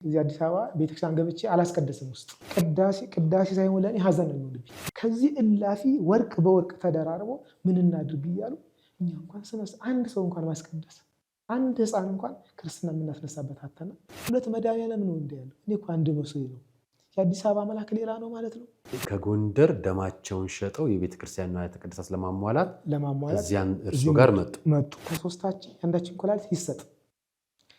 እዚህ አዲስ አበባ ቤተክርስቲያን ገብቼ አላስቀደስም ውስጥ ቅዳሴ ሳይሆን ለኔ ሀዘን ነው የሚሆንብኝ። ከዚህ እላፊ ወርቅ በወርቅ ተደራርቦ ምን እናድርግ እያሉ እኛ እንኳን አንድ ሰው እንኳን ማስቀደስ አንድ ህፃን እንኳን ክርስትና የምናስነሳበት አተና ሁለት መድኃኒዓለም ነው እንደ ያለው። እኔ እኮ አንድ መስሎኝ ነው። የአዲስ አበባ መልአክ ሌላ ነው ማለት ነው። ከጎንደር ደማቸውን ሸጠው የቤተክርስቲያን ንዋያተ ቅድሳት ለማሟላት እዚያን እርሱ ጋር መጡ። ከሶስታችን አንዳችን ኮላሊት ይሰጥ።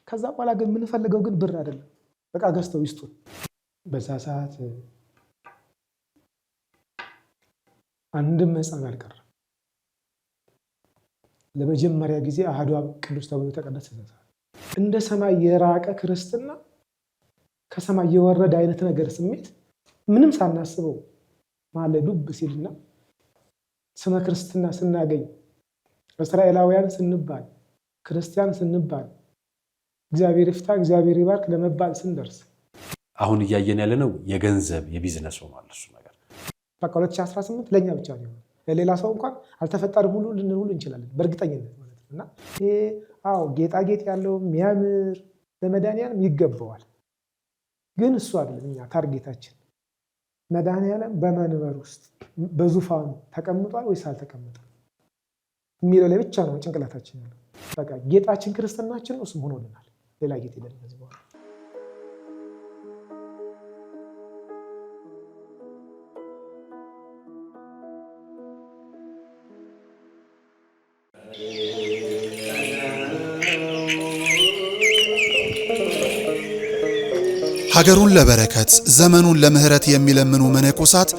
ከዛ በኋላ ግን የምንፈልገው ግን ብር አይደለም። በቃ ገዝተው ይስጡን። በዛ ሰዓት አንድም ህፃን አልቀረም። ለመጀመሪያ ጊዜ አሐዱ አብ ቅዱስ ተብሎ ተቀደሰ። እንደ ሰማይ የራቀ ክርስትና ከሰማይ የወረደ አይነት ነገር ስሜት ምንም ሳናስበው ማለት ዱብ ሲልና ስመ ክርስትና ስናገኝ እስራኤላውያን ስንባል ክርስቲያን ስንባል እግዚአብሔር ይፍታ እግዚአብሔር ይባርክ ለመባል ስንደርስ አሁን እያየን ያለነው የገንዘብ የቢዝነስ ሆኗል። እሱ ነገር በቃ 2018 ለኛ ብቻ ነው። ለሌላ ሰው እንኳን አልተፈጠረም ሁሉ ልንል ሁሉ እንችላለን በእርግጠኝነት ማለት ነው። እና ይሄ ጌጣጌጥ ያለው የሚያምር ለመድኃኒዓለም ይገባዋል። ግን እሱ አይደለም እኛ ታርጌታችን። መድኃኒዓለም በመንበር ውስጥ በዙፋኑ ተቀምጧል ወይስ አልተቀመጠም የሚለው ላይ ብቻ ነው ጭንቅላታችን ያለው። በቃ ጌጣችን ክርስትናችን ነው፣ እሱም ሆኖልናል። ሌላ ጌጥ የለም ከዚህ በኋላ። ሀገሩን ለበረከት ዘመኑን ለምህረት የሚለምኑ መነኮሳት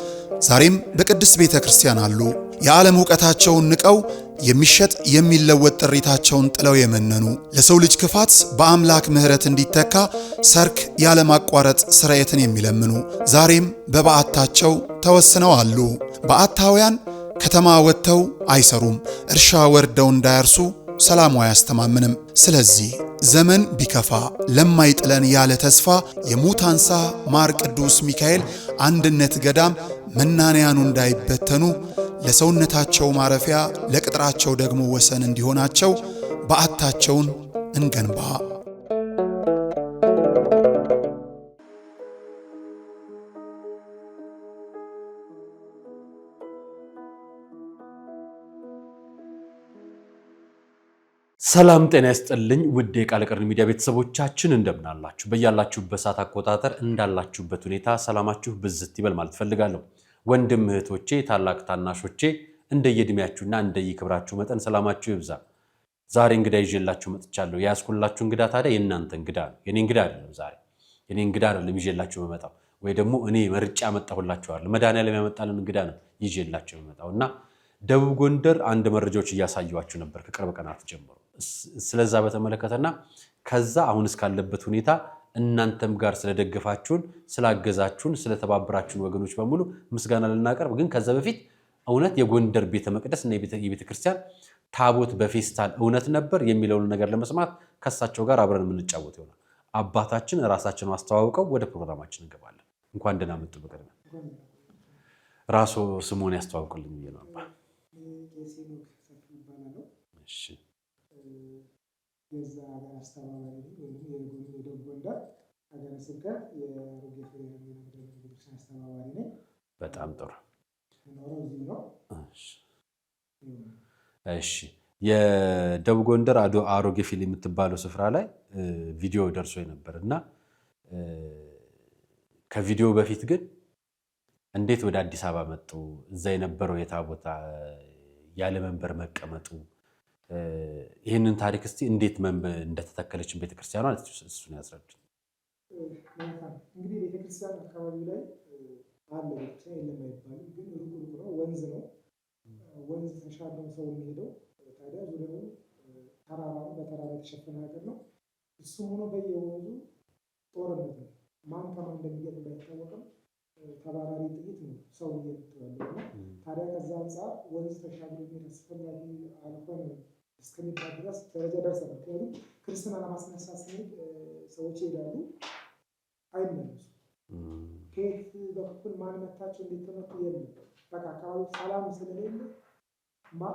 ዛሬም በቅድስት ቤተክርስቲያን አሉ። የዓለም ዕውቀታቸውን ንቀው የሚሸጥ የሚለወጥ ጥሪታቸውን ጥለው የመነኑ ለሰው ልጅ ክፋት በአምላክ ምህረት እንዲተካ ሰርክ ያለማቋረጥ ስርየትን የሚለምኑ ዛሬም በበዓታቸው ተወስነው አሉ። በዓታውያን ከተማ ወጥተው አይሰሩም፣ እርሻ ወርደው እንዳያርሱ ሰላሙ አያስተማምንም። ስለዚህ ዘመን ቢከፋ ለማይጥለን ያለ ተስፋ የሙታንሳ ማር ቅዱስ ሚካኤል አንድነት ገዳም መናንያኑ እንዳይበተኑ ለሰውነታቸው ማረፊያ ለቅጥራቸው ደግሞ ወሰን እንዲሆናቸው በዓታቸውን እንገንባ። ሰላም ጤና ይስጥልኝ ውድ የቃል ቅርን ሚዲያ ቤተሰቦቻችን እንደምን አላችሁ? በያላችሁበት ሰዓት አቆጣጠር እንዳላችሁበት ሁኔታ ሰላማችሁ ብዝት ይበል ማለት ፈልጋለሁ። ወንድም እህቶቼ፣ ታላቅ ታናሾቼ እንደየእድሜያችሁና እንደየክብራችሁ መጠን ሰላማችሁ ይብዛ። ዛሬ እንግዳ ይዤላችሁ መጥቻለሁ። ያስኩላችሁ እንግዳ ታዲያ የእናንተ እንግዳ ነው፣ የኔ እንግዳ አይደለም። ዛሬ የኔ እንግዳ አይደለም ይዤላችሁ መጣው፣ ወይ ደግሞ እኔ መርጬ አመጣሁላችኋለሁ። መድኃኒዓለም ያመጣልን እንግዳ ነው ይዤላችሁ መጣውና ደቡብ ጎንደር አንድ መረጃዎች እያሳየኋችሁ ነበር ከቅርብ ቀናት ጀምሮ። ስለዛ በተመለከተና ከዛ አሁን እስካለበት ሁኔታ እናንተም ጋር ስለደገፋችሁን ስላገዛችሁን ስለተባበራችሁን ወገኖች በሙሉ ምስጋና ልናቀርብ፣ ግን ከዛ በፊት እውነት የጎንደር ቤተ መቅደስ እና የቤተ ክርስቲያን ታቦት በፌስታል እውነት ነበር የሚለውን ነገር ለመስማት ከሳቸው ጋር አብረን የምንጫወት ይሆናል። አባታችን ራሳቸውን አስተዋውቀው ወደ ፕሮግራማችን እንገባለን። እንኳን ደህና መጡ። በቅድሚያ ራሱ ስሙን ያስተዋውቁልኝ ብዬ ነው። አባ እሺ የዛ ሀገር አስተባባሪ ወይም የደቡብ ጎንደር ሀገረ ስብከት የሮጌ ፍሬ ቤተክርስቲያን አስተባባሪ ነኝ። በጣም ጥሩ። እሺ የደቡብ ጎንደር አሮጌ ፊል የምትባለው ስፍራ ላይ ቪዲዮ ደርሶ ነበርና ከቪዲዮ በፊት ግን እንዴት ወደ አዲስ አበባ መጡ? እዛ የነበረው የታቦታ ያለ መንበር መቀመጡ ይህንን ታሪክ እስቲ እንዴት እንደተተከለች ቤተክርስቲያኗ እሱን ያስረዱኝ። እንግዲህ ቤተክርስቲያን አካባቢ ላይ አለ ብቻ የለም አይባልም፣ ግን ሩቅ ነው፣ ወንዝ ነው። ወንዝ ተሻግሮ ሰው የሚሄደው ታዲያ ዙሪያውን ተራራ ነው፣ በተራራ የተሸፈነ ሀገር ነው። እሱም ሆኖ በየወንዙ ጦርነት ነው። ማን ከማን እንደሚገጥም ባይታወቅም ተባራሪ ጥይት ነው ሰው እየተዋለና ታዲያ ከዛ አንፃር ወንዝ ተሻግሮ የሚሄድ አስፈላጊ አልሆነም እስከሚባል ድረስ ደረጃ ደርሰናል። ምክንያቱም ክርስትና ለማስነሳት ስንሄድ ሰዎች ይሄዳሉ፣ አይመለሱም። ከየት በኩል ማን መታቸው እንዴት ተመቱ የለም። በቃ አካባቢ ሰላም ስለሌለ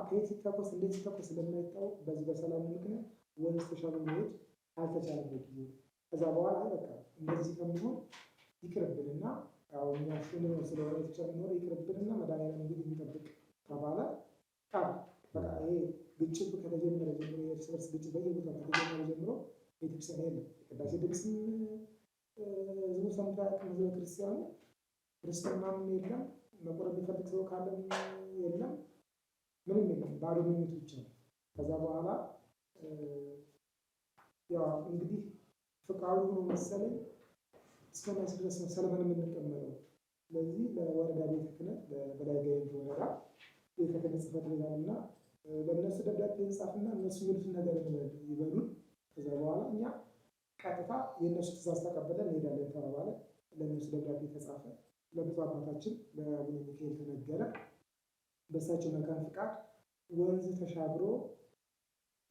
ከየት ሲተኮስ እንዴት ሲተኮስ ስለማይታወቅ በዚህ በሰላም ምክንያት ወንዝ ተሻግሮ መሄድ አልተቻለበት ጊዜ ከዛ በኋላ በቃ እንደዚህ ከሚሆን ይቅርብንና ያው እኛ ሹልነው ስለሆነ የተጨመረ ይቅርብንና መድኃኒዓለም እንግዲህ የሚጠብቅ ተባለ። በቃ ይሄ ግጭቱ ከተጀመረ ጀምሮ የእርስ በርስ ግጭት በየቦታው ከተጀመረ ጀምሮ ቤተክርስቲያን የለም። ቅዳሴ ድምፅም ህዝቡ ሰምቶ አያውቅም። ህዝበ ክርስቲያኑ ክርስትናም የለም። መቆረብ የሚፈልግ ሰው ካለም የለም። ምንም የለም። ባዶ ምኞት ብቻ ነው። ከዛ በኋላ ያው እንግዲህ ፍቃዱ ሆኖ መሰለኝ እስከመቼ ድረስ ነው ሰለሞን የምንቀመጠው? ስለዚህ ለወረዳ ቤተ ክህነት በበላይ ጋይንት ወረዳ ቤተ ክህነት ጽሕፈት ቤት አለና ለእነሱ ደብዳቤ እንጻፍና እነሱ የሚሉትን ነገር ይበሉን። ከዛ በኋላ እኛ ቀጥታ የእነሱ ትእዛዝ ተቀበለን እንሄዳለን ተባባለ። ለእነሱ ደብዳቤ ተጻፈ። ለብፁዕ አባታችን ለአቡነ ሚካኤል ተነገረ። በእሳቸው መልካም ፍቃድ ወንዝ ተሻግሮ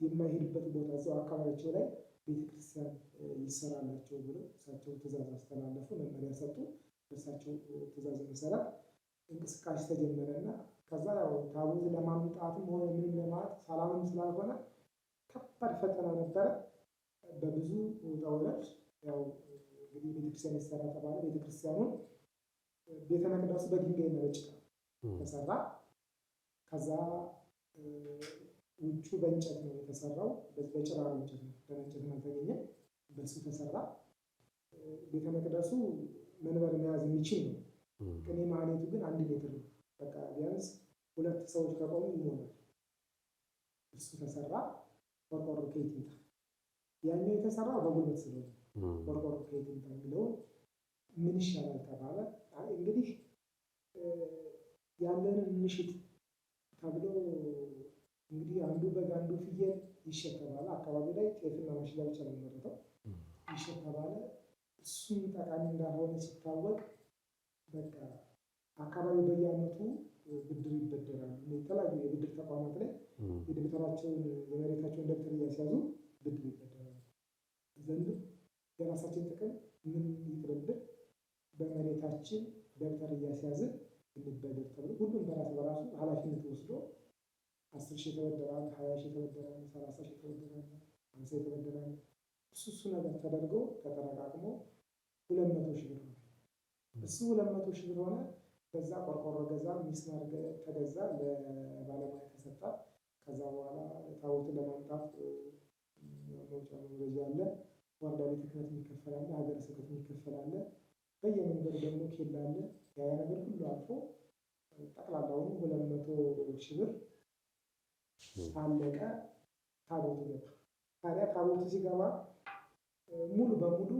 የማይሄድበት ቦታ እዛው አካባቢያቸው ላይ ቤተክርስቲያን ይሰራላቸው ብለው እሳቸው ትእዛዝ አስተላለፉ፣ መመሪያ ሰጡ። በእሳቸው ትእዛዝ መሰረት እንቅስቃሴ ተጀመረና ከዛ ያው ታቦት ለማምጣትም ሆነ ምንም ለማለት ሰላምም ስላልሆነ ከባድ ፈተና ነበረ። በብዙ ውጣ ውረድ ያው እንግዲህ ቤተክርስቲያን ይሰራ ተባለ። ቤተክርስቲያኑን ቤተ መቅደሱ በድንጋይ እና በጭቃ ተሰራ። ከዛ ውጩ በእንጨት ነው የተሰራው። በጭራሮ እንጨት ነው፣ በእንጨት አልተገኘም። በሱ ተሰራ። ቤተ መቅደሱ መንበር መያዝ የሚችል ነው። ቅኔ ማህሌቱ ግን 1 ሜትር ነው። በቃ ቢያንስ 2 ሰዎች ከቆሙ ይሞላል። እሱ ተሰራ። ቆርቆሮ ከየት ይምጣ? ያኛው የተሰራው በጉልበት ስለሆነ ቆርቆሮ ከየት ይምጣ የሚለውን ምን ይሻላል ተባለ። እንግዲህ ያለንን እንሽጥ ተብሎ እንግዲህ አንዱ በግ አንዱ ፍየል ይሸጥ ተባለ። አካባቢ ላይ ጤፍና ማሽላ ብቻ ነው የሚመረተው። ይሸጥ ተባለ። እሱም ጠቃሚ እንዳልሆነ ሲታወቅ በቃ አካባቢው በየዓመቱ ብድር ይበደራሉ። የተለያዩ የብድር ተቋማት ላይ የደብተራቸውን የመሬታቸውን ደብተር እያስያዙ ብድር ይበደራሉ። ዘንድ የራሳችን ጥቅም ምን ይቅርብን፣ በመሬታችን ደብተር እያስያዝን እንበደር ተብሎ ሁሉም በራሱ ኃላፊነት ወስዶ 10 ሺህ ተበደራል፣ 20 ሺህ ተበደራል፣ 30 ሺህ ተበደራል፣ 50 ተበደራል። እሱ ነገር ተደርጎ ተጠረቃቅሞ 200 ሺህ ብር ሆነ። እሱ 200 ሺህ ብር ሆነ። በዛ ቆርቆሮ ገዛ፣ ሚስማር ተገዛ፣ ለባለሙያ ተሰጣ። ከዛ በኋላ ታቦትን ለማምጣት መውጫ መውረጃ አለ። ወረዳ ቤተ ክህነት የሚከፈል አለ፣ ሀገረ ስብከት የሚከፈል አለ። በየመንገዱ ደግሞ ኬላ አለ። ያ ነገር ሁሉ አልፎ ጠቅላላውን 200 ሺህ ብር አለቀ። ታቦቱ ገባ። ታዲያ ታቦቱ ሲገባ ሙሉ በሙሉ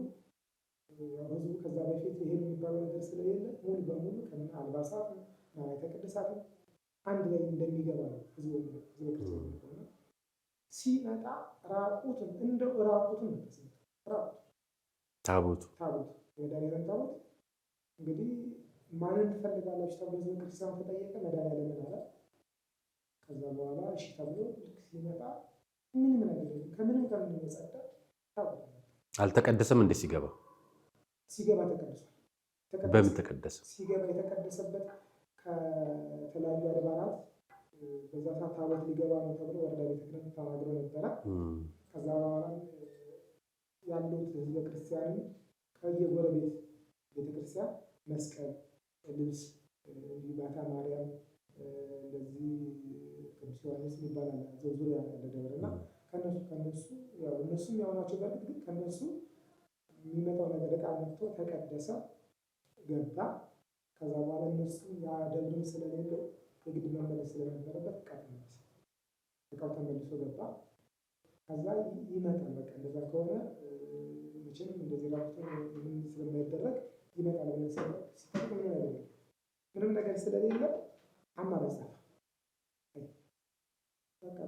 ህዝቡ ከዛ በፊት ይሄ የሚባለው ነገር ስለሌለ ሙሉ በሙሉ ከነ አልባሳት ንዋየ ቅድሳት አንድ ላይ እንደሚገባ ነው ህዝቡ ክርስቲያኑ ሲመጣ ራቁትን እንደው ራቁትን ታቦቱ የመድኃኒዓለም ታቦት እንግዲህ ማንን ትፈልጋላችሁ ተብሎ ህዝበ ክርስቲያኑ ተጠየቀ። መድኃኒዓለምን አለ። ከዛ በኋላ እሺ ተብሎ ልክ ሲመጣ ምንም ነገር የለም። ከምንም የጸዳ ታቦት አልተቀደሰም። እንዴ ሲገባ ተቀድሷል። በምን ተቀደሰ? ሲገባ የተቀደሰበት ከተለያዩ አድባራት በዛ ሰዓት ታቦት ሊገባ ነው ተብሎ ወረዳ ቤተ ክህነት ተናግሮ ነበረ። ከዛ በኋላ ያሉት ህዝበ ክርስቲያን ከየጎረቤት ቤተክርስቲያን መስቀል፣ ልብስ፣ ባታ ማርያም እንደዚህ ቅዱስ ዮሐንስ ይባላል ዙሪያ ያለ ደብር እና ከነሱ ያው እነሱም ያውናቸው በርግጥ ግን ከነሱ የሚመጣው ነገር ዕቃ መጥቶ ተቀደሰ ገባ። ከዛ በኋላ እነሱ ያ ደብርም ስለሌለው የግድ መመለስ ስለነበረበት ዕቃው ተመልሶ ገባ። ከዛ ይመጣል። በቃ እንደዛ ከሆነ መቼም እንደዚህ ራቁቶ ምንም ስለማይደረግ ይመጣል ብለን ሲጠብቅ ምንም ነገር ስለሌለ አማራጭ ጻፈ። በቃ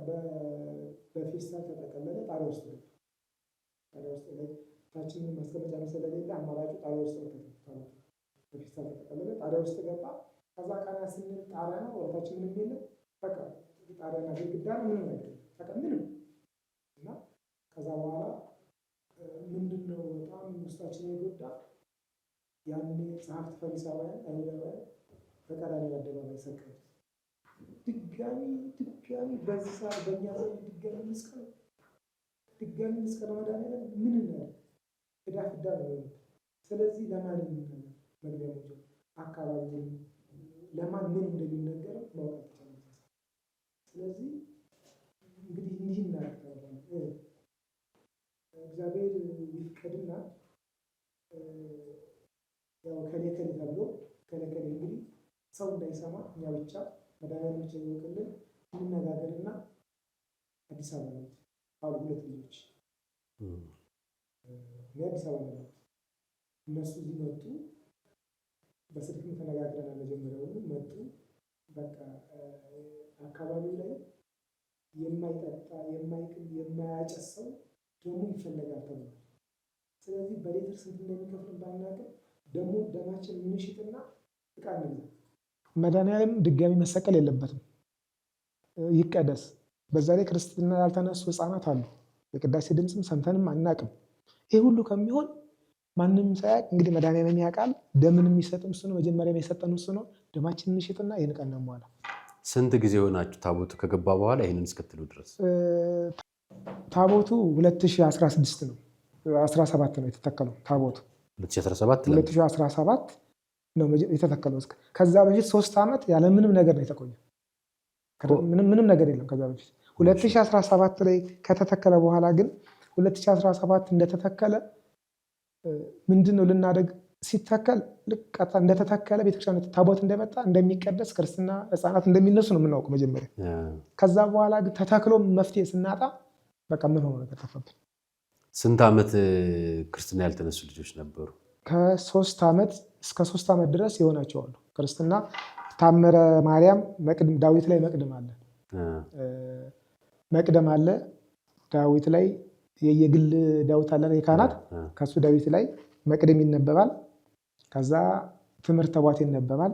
በፌስታል ተጠቀለለ። ጣሪያ ውስጥ ገባ። ጣሪያ ውስጥ ላይ ታችንን ማስቀመጫ ስለሌለ አማራጩ ጣሪያ ውስጥ ተከተተ። በፌስታል ተጠቀለለ። ጣሪያ ውስጥ ገባ። ከዛ ቀና ስንል ጣሪያ ነው፣ ወደታችን ምንም የለም። በቃ ጣሪያና ግድግዳ ምንም ነገር በቃ ምንም እና ከዛ በኋላ ምንድነው በጣም ውስጣችን የጎዳ ያኔ ጸሐፍት ፈሪሳውያን አይሁዳውያን በቀራንዮ አደባባይ ሰቀሉት። ድጋሚ በዚህ ሰዓት በእኛ ዘመን ድጋሚ መስቀል መድኃኒዓለም ምን እናያለን? ፍዳ ነው። ስለዚህ ለማን የሚነገር መግቢያ ነው አካባቢውን ለማን ምን እንደሚነገር ማወቅ አልቻለም። ስለዚህ እንግዲህ እንዲህ እናደርጋለን። እግዚአብሔር ይፍቀድና ያው ከሌ ተብሎ ከሌ እንግዲህ ሰው እንዳይሰማ እኛ ብቻ መድኃኒዓለም ብቻ ይወቅልን እንነጋገርና አዲስ አበባ ነው አሉ ሁለት ልጆች አዲስ አበባ ነው እነሱ እዚህ መጡ። በስልክም ተነጋግረናል። መጀመሪያውኑ መጡ። በቃ አካባቢው ላይ የማይጠጣ የማይቅም የማያጨስ ሰው ደሙ ይፈለጋል ተብሏል። ስለዚህ በሌትር ስንት እንደሚከፍል ባናውቅም ደግሞ ደማችን ምንሽጥና እቃ እንግዛ። መድኃኒዓለም ድጋሚ መሰቀል የለበትም፣ ይቀደስ። በዛ ላይ ክርስትና ያልተነሱ ህፃናት አሉ። የቅዳሴ ድምፅም ሰምተንም አናውቅም። ይህ ሁሉ ከሚሆን ማንም ሳያውቅ እንግዲህ መድኃኒዓለም ያውቃል። ደምን የሚሰጥም እሱ ነው። መጀመሪያ የሰጠን እሱ ነው። ደማችን እንሽጥና ይህን ቀን ነው በኋላ። ስንት ጊዜ ሆናችሁ ታቦቱ ከገባ በኋላ ይህንን እስክትሉ ድረስ? ታቦቱ 2016 ነው 17 ነው የተተከለው። ታቦቱ 2017 ነው የተተከለው። ከዛ በፊት 3 ዓመት ያለ ምንም ነገር ነው የተቆየው። ምንም ነገር የለም ከዛ በፊት። 2017 ላይ ከተተከለ በኋላ ግን 2017 እንደተተከለ ምንድን ነው ልናደግ ሲተከል ልክ እንደተተከለ ቤተክርስቲያን ታቦት እንደመጣ እንደሚቀደስ ክርስትና ህፃናት እንደሚነሱ ነው የምናውቀው መጀመሪያ። ከዛ በኋላ ግን ተተክሎ መፍትሄ ስናጣ በቃ ምን ሆኖ ነገር ጠፋብን። ስንት ዓመት ክርስትና ያልተነሱ ልጆች ነበሩ? ከ3 ዓመት እስከ 3 ዓመት ድረስ የሆናቸው አሉ። ክርስትና ታምረ ማርያም ዳዊት ላይ መቅደም አለ ዳዊት ላይ የግል ዳዊት አለ የካህናት ከሱ ዳዊት ላይ መቅደም ይነበባል። ከዛ ትምህርተ ቧት ይነበባል።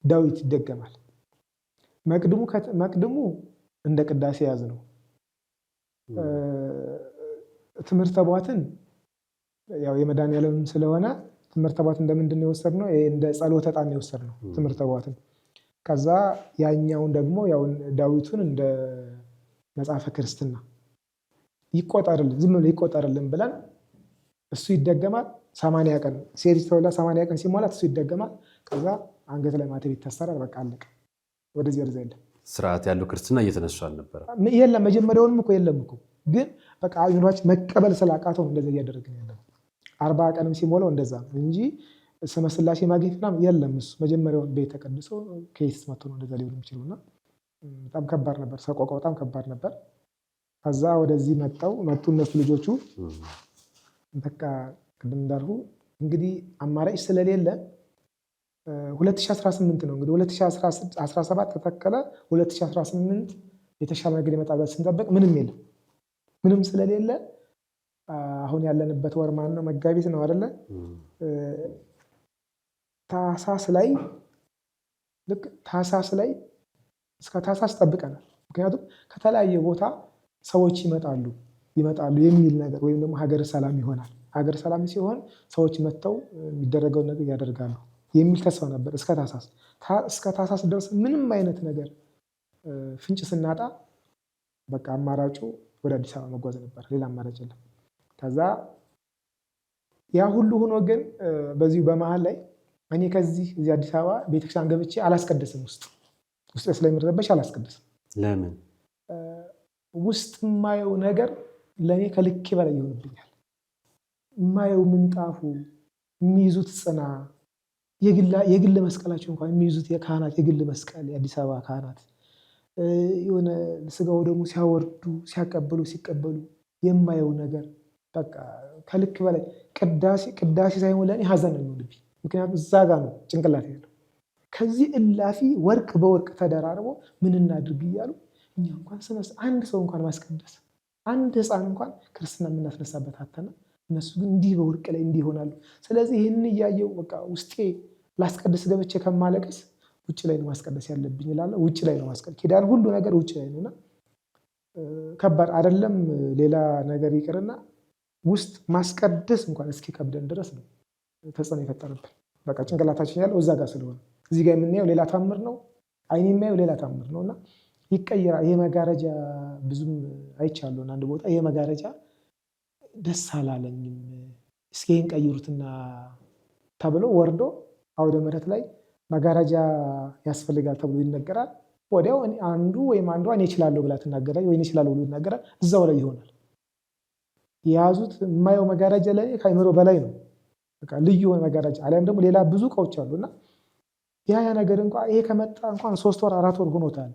ዳዊት ይደገማል። መቅድሙ እንደ ቅዳሴ ያዝ ነው። ትምህርተ ቧትን ያው የመድኃኒዓለም ስለሆነ ትምህርተ ቧት እንደምንድን ነው የወሰድነው? እንደ ጸሎተ ዕጣን ነው የወሰድነው ትምህርተ ቧትን። ከዛ ያኛውን ደግሞ ያው ዳዊቱን እንደ መጽሐፈ ክርስትና ይቆጠርልን ዝም ብሎ ይቆጠርልን ብለን እሱ ይደገማል። 80 ቀን ሴት ተወላ 80 ቀን ሲሞላት እሱ ይደገማል። ከዛ አንገት ላይ ማተብ ይታሰራል። በቃ አለቀ። ወደዚህ ወደዛ የለም። ስርዓት ያለው ክርስትና እየተነሱ አልነበረ የለም። መጀመሪያውንም እኮ የለም እኮ ግን በቃ አይኖራችን መቀበል ስላቃተው እንደዛ እያደረግን ያለው 40 ቀንም ሲሞላው እንደዛ ነው እንጂ ስመ ሥላሴ ማግኘት ምናምን የለም። እሱ መጀመሪያውን ቤት ተቀድሶ ከየት መጥቶ ነው እንደዛ ሊሆን የሚችለውና በጣም ከባድ ነበር። ሰቆቃው በጣም ከባድ ነበር። ከዛ ወደዚህ መጡ እነሱ ልጆቹ። በቃ ቅድም እንዳልኩ እንግዲህ አማራጭ ስለሌለ 2018 ነው እንግዲህ 2017 ተተከለ። 2018 የተሻለ ነገር ይመጣል ብለን ስንጠብቅ ምንም የለም። ምንም ስለሌለ አሁን ያለንበት ወር ማን ነው? መጋቢት ነው አይደለ? ታህሳስ ላይ ልክ ታህሳስ ላይ እስከ ታህሳስ ጠብቀናል። ምክንያቱም ከተለያየ ቦታ ሰዎች ይመጣሉ የሚል ነገር ወይም ደግሞ ሀገር ሰላም ይሆናል። ሀገር ሰላም ሲሆን ሰዎች መጥተው የሚደረገውን ነገር ያደርጋሉ የሚል ተስፋ ነበር እስከ ታህሳስ ድረስ ምንም አይነት ነገር ፍንጭ ስናጣ በቃ አማራጩ ወደ አዲስ አበባ መጓዝ ነበር። ሌላ አማራጭ የለም። ከዛ ያ ሁሉ ሆኖ ግን በዚሁ በመሀል ላይ እኔ ከዚህ እዚህ አዲስ አበባ ቤተክርስቲያን ገብቼ አላስቀድስም። ውስጥ ስለሚረበሽ አላስቀድስም። ለምን? ውስጥ የማየው ነገር ለእኔ ከልኬ በላይ ይሆንብኛል። የማየው ምንጣፉ፣ የሚይዙት ጽና፣ የግል መስቀላቸው እንኳን የሚይዙት የካህናት የግል መስቀል የአዲስ አበባ ካህናት የሆነ ስጋው ደግሞ ሲያወርዱ ሲያቀብሉ ሲቀበሉ የማየው ነገር በቃ ከልክ በላይ ቅዳሴ ሳይሆን ለእኔ ሀዘን ነው የሚሆንብኝ። ምክንያቱም እዛ ጋር ነው ጭንቅላት ያለው። ከዚህ እላፊ ወርቅ በወርቅ ተደራርቦ ምን እናድርግ እያሉ እኛ እንኳን አንድ ሰው እንኳን ማስቀደስ አንድ ህፃን እንኳን ክርስትና የምናስነሳበት አተና እነሱ ግን እንዲህ በወርቅ ላይ እንዲህ ይሆናሉ። ስለዚህ ይህን እያየው በቃ ውስጤ ላስቀድስ ገብቼ ከማለቅስ ውጭ ላይ ነው ማስቀደስ ያለብኝ እላለሁ። ውጭ ላይ ነው ማስቀደስ ኪዳን ሁሉ ነገር ውጭ ላይ ነውና ከባድ አይደለም። ሌላ ነገር ይቅርና ውስጥ ማስቀደስ እንኳን እስኪ ከብደን ድረስ ነው ተጽዕኖ የፈጠረብን። በቃ ጭንቅላታችን ያለው እዛ ጋር ስለሆነ እዚህ ጋር የምናየው ሌላ ታምር ነው፣ አይኔ የሚያየው ሌላ ታምር ነውና ይቀየራል። ይሄ መጋረጃ ብዙም አይቻለሁ አንድ ቦታ። ይሄ መጋረጃ ደስ አላለኝም። እስኪ ይህን ቀይሩትና ተብሎ ወርዶ አውደ ምሕረት ላይ መጋረጃ ያስፈልጋል ተብሎ ይነገራል። ወዲያው አንዱ ወይም አንዷ እኔ እችላለሁ ብላ ትናገራለች፣ ወይ እኔ እችላለሁ ብሎ ይናገራል። እዛው ላይ ይሆናል። የያዙት የማየው መጋረጃ ላይ ከአእምሮ በላይ ነው። በቃ ልዩ መጋረጃ አሊያም ደግሞ ሌላ ብዙ እቃዎች አሉና ያ ነገር እንኳን ይሄ ከመጣ እንኳን 3 ወር 4 ወር ሆኖታል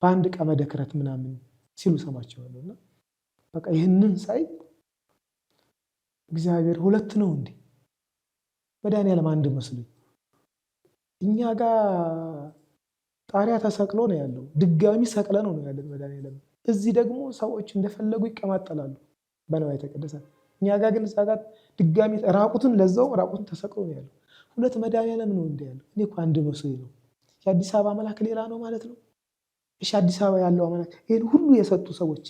በአንድ ዕቃ መደክረት ምናምን ሲሉ ሰማቸዋለሁና በቃ ይህንን ሳይ እግዚአብሔር ሁለት ነው እንዴ? መድኃኒዓለም አንድ መስሎኝ እኛ ጋር ጣሪያ ተሰቅሎ ነው ያለው፣ ድጋሚ ሰቅለ ነው ያለን መድኃኒዓለም። እዚህ ደግሞ ሰዎች እንደፈለጉ ይቀማጠላሉ በነዋያተ ቅድሳት። እኛ ጋር ግን እዛ ጋር ድጋሚ ራቁትን ለዛው ራቁትን ተሰቅሎ ነው ያለው። ሁለት መድኃኒዓለም ነው እንዴ ያለው? እኔ እኮ አንድ መስሎኝ ነው። የአዲስ አበባ መልአክ ሌላ ነው ማለት ነው። እሺ አዲስ አበባ ያለው መልአክ ይሄን ሁሉ የሰጡ ሰዎች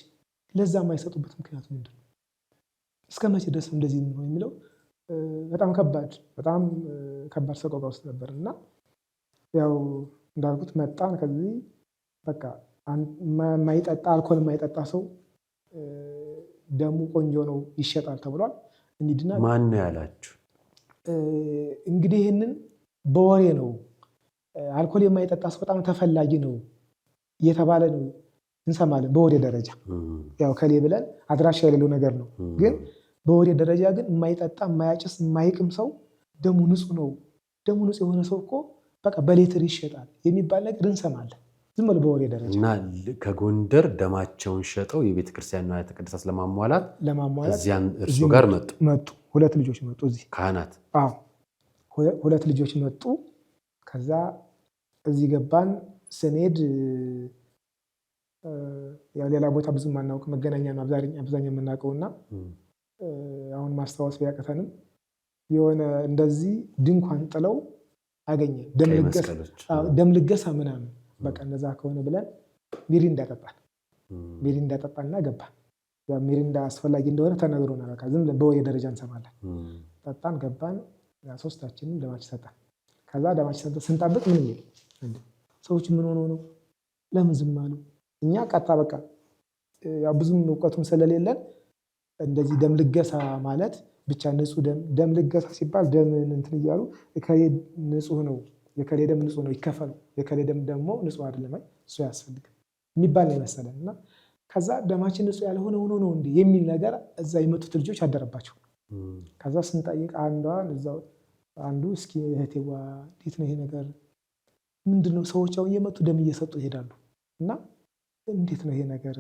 ለዛ የማይሰጡበት ምክንያት ምንድን ነው? እስከ መቼ ድረስ እንደዚህ ነው የሚለው በጣም ከባድ ሰቆቃ ውስጥ ነበር እና ያው እንዳልኩት መጣን። ከዚህ በቃ የማይጠጣ አልኮል የማይጠጣ ሰው ደሙ ቆንጆ ነው ይሸጣል ተብሏል። እንሂድና ማን ነው ያላችሁ? እንግዲህ ይህንን በወሬ ነው። አልኮል የማይጠጣ ሰው በጣም ተፈላጊ ነው እየተባለ ነው እንሰማለን። በወሬ ደረጃ ያው ከሌ ብለን አድራሻ የሌለው ነገር ነው። ግን በወሬ ደረጃ ግን የማይጠጣ የማያጭስ የማይቅም ሰው ደሙ ንጹህ ነው፣ ደሙ ንጹህ የሆነ ሰው እኮ በቃ በሌትር ይሸጣል የሚባል ነገር እንሰማለን። ዝም ብሎ በወሬ ደረጃ እና ከጎንደር ደማቸውን ሸጠው የቤተ ክርስቲያን ንዋያተ ቅድሳት ለማሟላት እዚያን እርሱ ጋር መጡ። 2 ልጆች መጡ። እዚህ ካህናት 2 ልጆች መጡ። ከዛ እዚህ ገባን። ስንሄድ ያው ሌላ ቦታ ብዙ ማናውቅ መገናኛ ነው አብዛኛው የምናውቀውና አሁን ማስታወስ ቢያቅተንም የሆነ እንደዚህ ድንኳን ጥለው አገኘ። ደም ልገሳ ምናምን በቃ እነዛ ከሆነ ብለን ሚሪንዳ ጠጣንና ገባን። ሚሪንዳ አስፈላጊ እንደሆነ ተነግሮናል። በቃ ዝም ብለን በወሬ ደረጃ እንሰማለን። ጠጣን፣ ገባን። ሶስታችንም ደማችን ሰጠን። ከዛ ደማችን ሰጠን ስንጠብቅ ምን ይል ሰዎች ምን ሆኖ ነው ለምን ዝም አሉ? እኛ ቀጣ በቃ ያው ብዙም እውቀቱም ስለሌለን እንደዚህ ደም ልገሳ ማለት ብቻ ንጹህ ደም ልገሳ ሲባል ደምን እንትን እያሉ የከሌ ንጹህ ነው የከሌ ደም ንጹህ ነው ይከፈሉ፣ የከሌ ደም ደግሞ ንጹህ አይደለም እሱ ያስፈልጋል የሚባል ነው መሰለን እና ከዛ ደማችን ንጹህ ያልሆነ ሆኖ ነው እንዴ የሚል ነገር እዛ የመጡት ልጆች አደረባቸው። ከዛ ስንጠይቅ አንዱ እስኪ እህቴዋ እንዴት ነው ይሄ ነገር ምንድነው? ሰዎች አሁን እየመጡ ደም እየሰጡ ይሄዳሉ እና እንዴት ነው ይሄ ነገር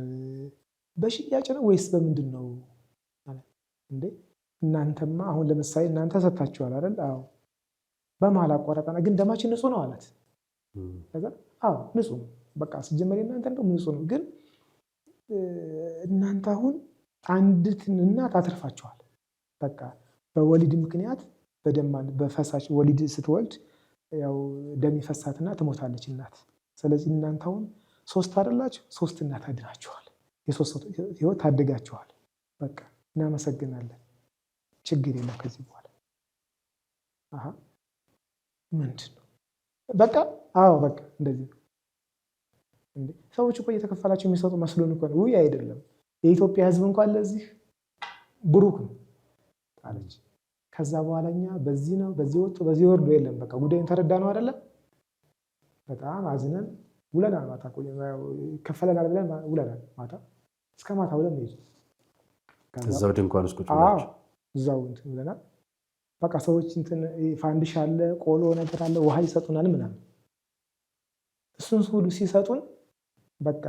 በሽያጭ ነው ወይስ በምንድን ነው? እንዴ እናንተማ አሁን ለምሳሌ እናንተ ሰጥታችኋል አይደል? አዎ በመሀል አቋረጠና ግን ደማችን ንጹህ ነው አላት። ከዛ አዎ ንጹህ ነው በቃ ሲጀመር እናንተ እንደው ንጹህ ነው፣ ግን እናንተ አሁን አንዲትን እናት አትርፋችኋል። በቃ በወሊድ ምክንያት በፈሳሽ ወሊድ ስትወልድ ያው ደም ይፈሳትና ትሞታለች እናት። ስለዚህ እናንተ አሁን 3 አይደላችሁ 3 እናት አድናችኋል፣ የ3 ህይወት ታድጋችኋል። በቃ እናመሰግናለን፣ ችግር የለም ከዚህ በኋላ ምንድን ነው በቃ አዎ በቃ እንደዚህ ነው። ሰዎች እኮ እየተከፈላቸው የሚሰጡ መስሎን እኮ ነው። ውይ አይደለም፣ የኢትዮጵያ ህዝብ እንኳን ለዚህ ብሩክ ነው አለች። ከዛ በኋላ እኛ በዚህ ነው በዚህ ወጡ በዚህ ወርዶ የለም በቃ ጉዳዩን ተረዳ ነው አይደለም። በጣም አዝነን ውለናል። ማታ ይከፈለናል ብለን ውለናል። ማታ እስከ ማታ ውለን ነው እዛው ድንኳን ውስጥ ቁጭ ብላችሁ እዛው እንትን ብለናል። በቃ ሰዎች እንትን ፋንዲሽ አለ፣ ቆሎ ነገር አለ፣ ውሃ ይሰጡናል ምናምን። እሱን ሁሉ ሲሰጡን በቃ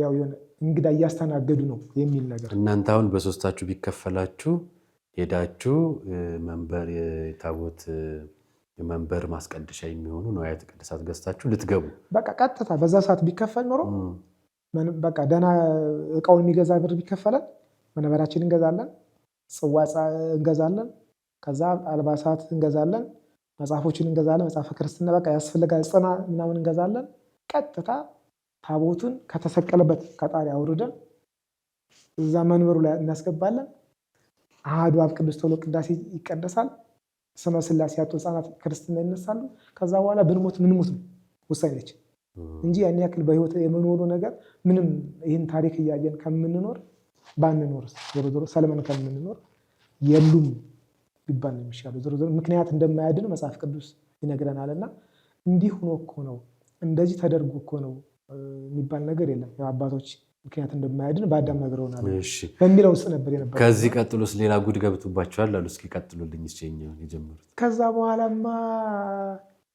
ያው የሆነ እንግዳ እያስተናገዱ ነው የሚል ነገር። እናንተ አሁን በሶስታችሁ ቢከፈላችሁ ሄዳችሁ መንበር የታቦት የመንበር ማስቀደሻ የሚሆኑ ንዋያተ ቅድሳት ገዝታችሁ ልትገቡ በቃ ቀጥታ በዛ ሰዓት ቢከፈል ኖሮ በቃ ደህና እቃውን የሚገዛ ብር ቢከፈለን መንበራችን እንገዛለን፣ ጽዋጻ እንገዛለን፣ ከዛ አልባሳት እንገዛለን፣ መጽሐፎችን እንገዛለን፣ መጽሐፈ ክርስትና በቃ ያስፈልጋል ጽና ምናምን እንገዛለን። ቀጥታ ታቦቱን ከተሰቀለበት ከጣሪያ አውርደን እዛ መንበሩ ላይ እናስገባለን። አሐዱ አብ ቅዱስ ተብሎ ቅዳሴ ይቀደሳል። ስመ ሥላሴ ያጡ ህፃናት ክርስትና ይነሳሉ። ከዛ በኋላ ብንሞት ምንሞት ነው ውሳኔች እንጂ ያን ያክል በህይወት የመኖሩ ነገር ምንም ይህን ታሪክ እያየን ከምንኖር ባንኖር ዞሮ ዞሮ ሰለመን ከምንኖር የሉም ቢባል ነው የሚሻለው። ዞሮ ዞሮ ምክንያት እንደማያድን መጽሐፍ ቅዱስ ይነግረናልና እንዲህ ሆኖ እኮ ነው እንደዚህ ተደርጎ እኮ ነው የሚባል ነገር የለም። አባቶች ምክንያት እንደማያድን በአዳም ነግረውናል በሚለው ውስጥ ነበር የነበረው። ከዚህ ቀጥሎስ ሌላ ጉድ ገብቶባቸዋል አሉ። እስኪ ቀጥሉልኝ የጀመሩት። ከዛ በኋላማ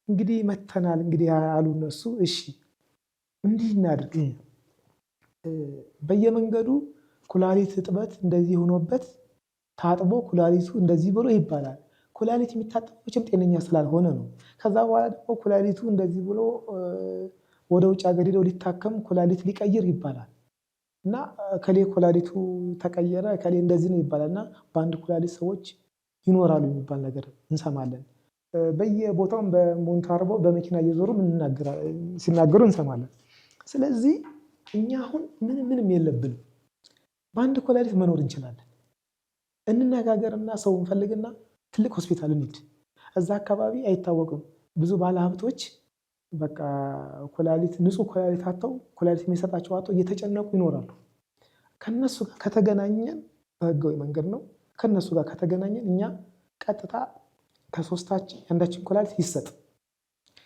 እንግዲህ መተናል እንግዲህ አሉ እነሱ። እሺ እንዲህ እናድርግ፣ በየመንገዱ ኩላሊት እጥበት እንደዚህ ሆኖበት ታጥቦ ኩላሊቱ እንደዚህ ብሎ ይባላል። ኩላሊት የሚታጠበው ጤነኛ ስላልሆነ ነው። ከዛ በኋላ ደግሞ ኩላሊቱ እንደዚህ ብሎ ወደ ውጭ ሀገር ሄደው ሊታከም ኩላሊት ሊቀይር ይባላል እና ከሌ ኩላሊቱ ተቀየረ ከሌ እንደዚህ ነው ይባላል እና በአንድ ኩላሊት ሰዎች ይኖራሉ የሚባል ነገር እንሰማለን። በየቦታውም በሞንታርቦ በመኪና እየዞሩ ሲናገሩ እንሰማለን። ስለዚህ እኛ አሁን ምንም የለብንም፣ በአንድ ኩላሊት መኖር እንችላለን። እንነጋገርና ሰው እንፈልግና ትልቅ ሆስፒታል እንሂድ። እዛ አካባቢ አይታወቅም፣ ብዙ ባለሀብቶች በቃ ኩላሊት ንጹህ ኩላሊት አጥተው ኩላሊት የሚሰጣቸው አጥተው እየተጨነቁ ይኖራሉ። ከነሱ ጋር ከተገናኘን በህጋዊ መንገድ ነው። ከነሱ ጋር ከተገናኘን እኛ ቀጥታ ከሶስታችን አንዳችን ኩላሊት ይሰጥ።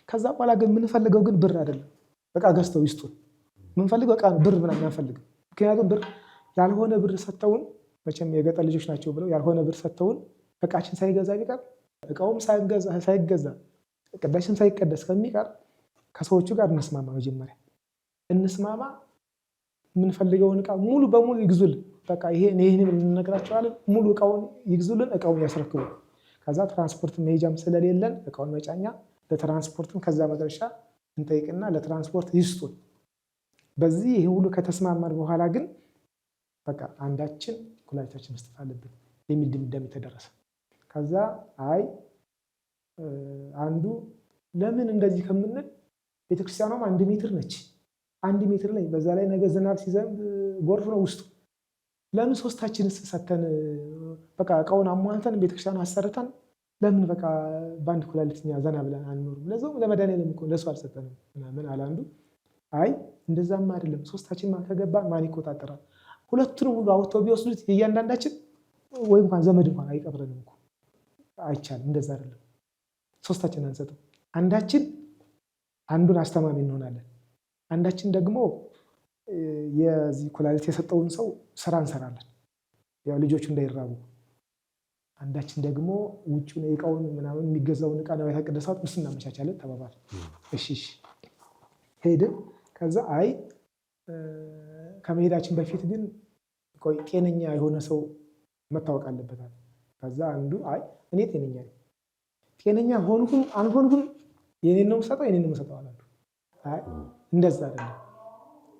ከዛ በኋላ ግን የምንፈልገው ግን ብር አይደለም፣ በቃ ገዝተው ይስጡን። የምንፈልገው በቃ ብር ምናምን አንፈልግም። ምክንያቱም ብር ያልሆነ ብር ሰጥተውን መቼም የገጠር ልጆች ናቸው ብለው ያልሆነ ብር ሰጥተውን እቃችን ሳይገዛ ቢቀር እቃውም ሳይገዛ ቅዳሴም ሳይቀደስ ከሚቀር ከሰዎቹ ጋር እንስማማ። መጀመሪያ እንስማማ፣ የምንፈልገውን እቃ ሙሉ በሙሉ ይግዙልን። በቃ ይሄን እንነግራቸዋለን፣ ሙሉ እቃውን ይግዙልን፣ እቃውን ያስረክቡ። ከዛ ትራንስፖርት መሄጃም ስለሌለን እቃውን መጫኛ ለትራንስፖርትም ከዛ መድረሻ እንጠይቅና ለትራንስፖርት ይስጡን። በዚህ ይሄ ሁሉ ከተስማማን በኋላ ግን በቃ አንዳችን ኩላሊታችን መስጠት አለብን የሚል ድምዳሜ ተደረሰ። ከዛ አይ አንዱ ለምን እንደዚህ ከምንል ቤተክርስቲያኗም 1 ሜትር ነች፣ 1 ሜትር ላይ በዛ ላይ ነገ ዝናብ ሲዘንብ ጎርፍ ነው ውስጡ። ለምን ሶስታችንስ ሰተን በቃ እቃውን አሟልተን ቤተክርስቲያኑ አሰርተን ለምን በቃ በአንድ ኩላሊት እኛ ዘና ብለን አንኖርም? ለዛውም ለመድኃኒዓለም እኮ ለሱ አልሰጠንም ምናምን አለ አንዱ። አይ እንደዛም አይደለም፣ ሶስታችን ከገባ ማን ይቆጣጠራል? ሁለቱንም ሁሉ አውጥተው ቢወስዱት የእያንዳንዳችን ወይ እንኳን ዘመድ እንኳን አይቀብረንም እኮ። አይቻልም፣ እንደዛ አይደለም። ሶስታችን አንሰጥም። አንዳችን አንዱን አስተማሚ እንሆናለን፣ አንዳችን ደግሞ የዚህ ኩላሊት የሰጠውን ሰው ስራ እንሰራለን፣ ያው ልጆቹ እንዳይራቡ። አንዳችን ደግሞ ውጭውን እቃውን ምናምን የሚገዛውን እቃ ነው የተቀደሳት እሱ እናመቻቻለን ተባባል። እሺ ሄድን። ከዛ አይ ከመሄዳችን በፊት ግን ቆይ ጤነኛ የሆነ ሰው መታወቅ አለበታል። ከዛ አንዱ አይ እኔ ጤነኛ ነኝ፣ ጤነኛ ሆንኩም አልሆንኩም የኔን ነው የምሰጠው የኔን ነው የምሰጠው አላሉ። አይ እንደዛ አይደለም፣